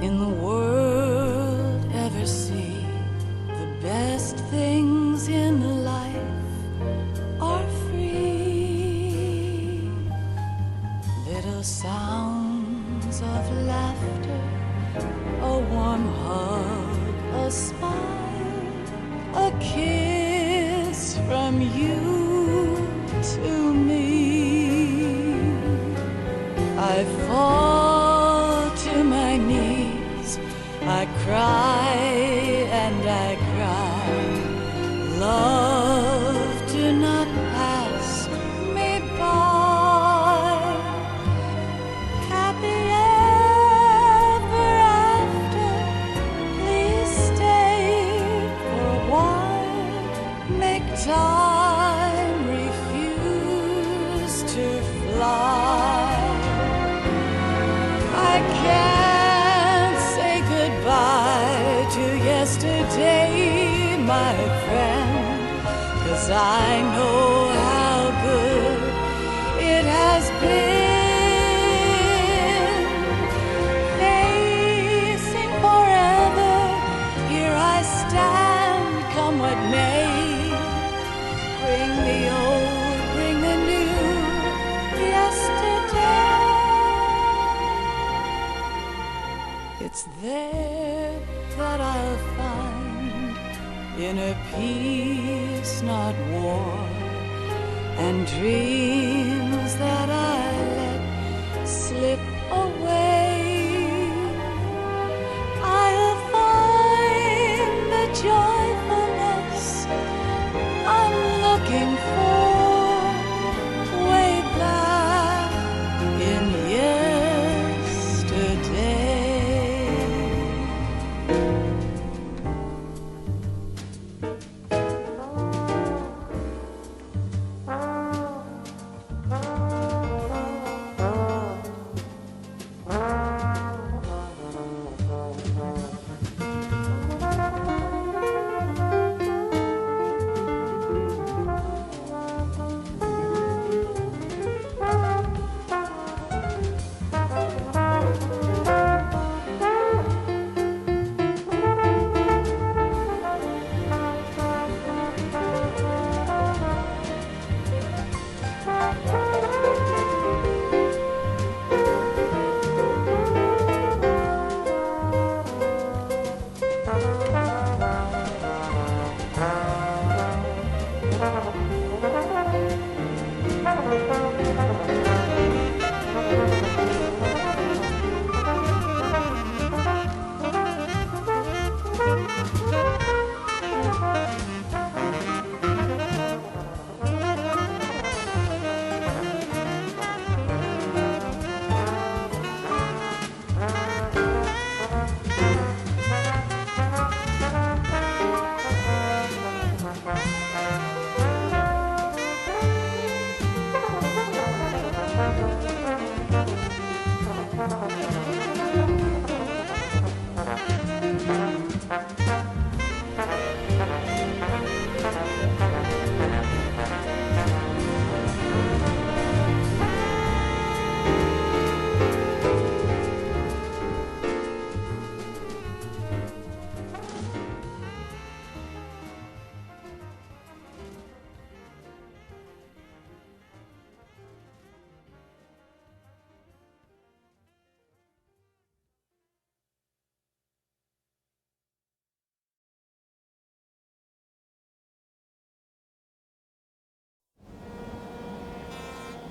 Speaker 14: in the world ever see. The best things in life are free. Little sounds of laughter, a warm hug, a smile, a kiss from you to me. I fall to my knees, I cry and I cry. Love, do not pass me by. Happy ever after, please stay for a while. Make time, refuse to fly. I can't say goodbye to yesterday, my friend, 'cause I know how good it has been. Facing forever, here I stand, come what may. Bring the old, bring the new, yesterday. It's there that I'll find inner peace, not war, and dreams that I let slip away. I'll find the joyfulness I'm looking for way back in yesterday.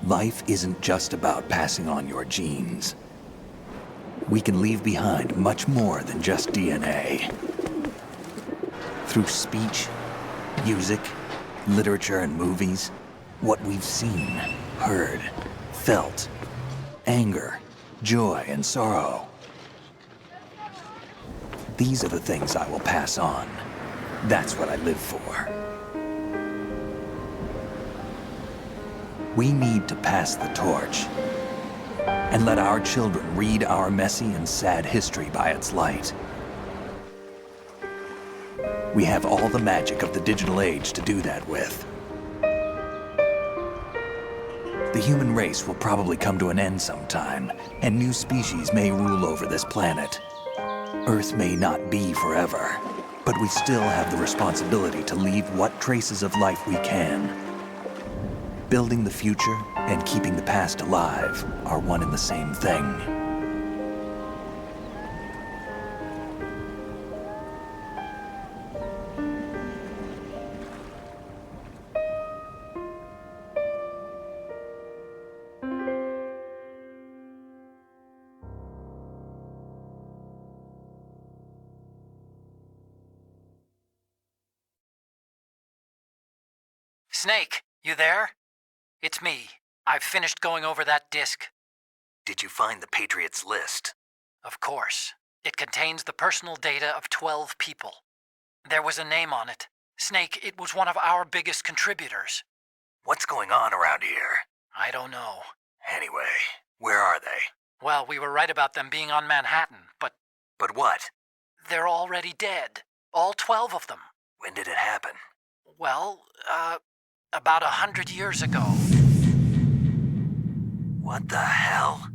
Speaker 8: Life isn't just about passing on your genes. We can leave behind much more than just DNA. Through speech, music, literature, and movies, what we've seen, heard, felt, anger, joy, and sorrow. These are the things I will pass on. That's what I live for. We need to pass the torch and let our children read our messy and sad history by its light. We have all the magic of the digital age to do that with. The human race will probably come to an end sometime, and new species may rule over this planet. Earth may not be forever, but we still have the responsibility to leave what traces of life we can. Building the future and keeping the past alive are one and the same thing.
Speaker 9: Snake, you there? It's me. I've finished going over that disk.
Speaker 8: Did you find the Patriots list?
Speaker 9: Of course. It contains the personal data of 12 people. There was a name on it. Snake, it was one of our biggest contributors.
Speaker 8: What's going on around here?
Speaker 9: I don't know.
Speaker 8: Anyway, where are they?
Speaker 9: Well, we were right about them being on Manhattan, but...
Speaker 8: But what?
Speaker 9: They're already dead. All 12 of them.
Speaker 8: When did it happen?
Speaker 9: Well, about 100 years ago.
Speaker 8: What the hell?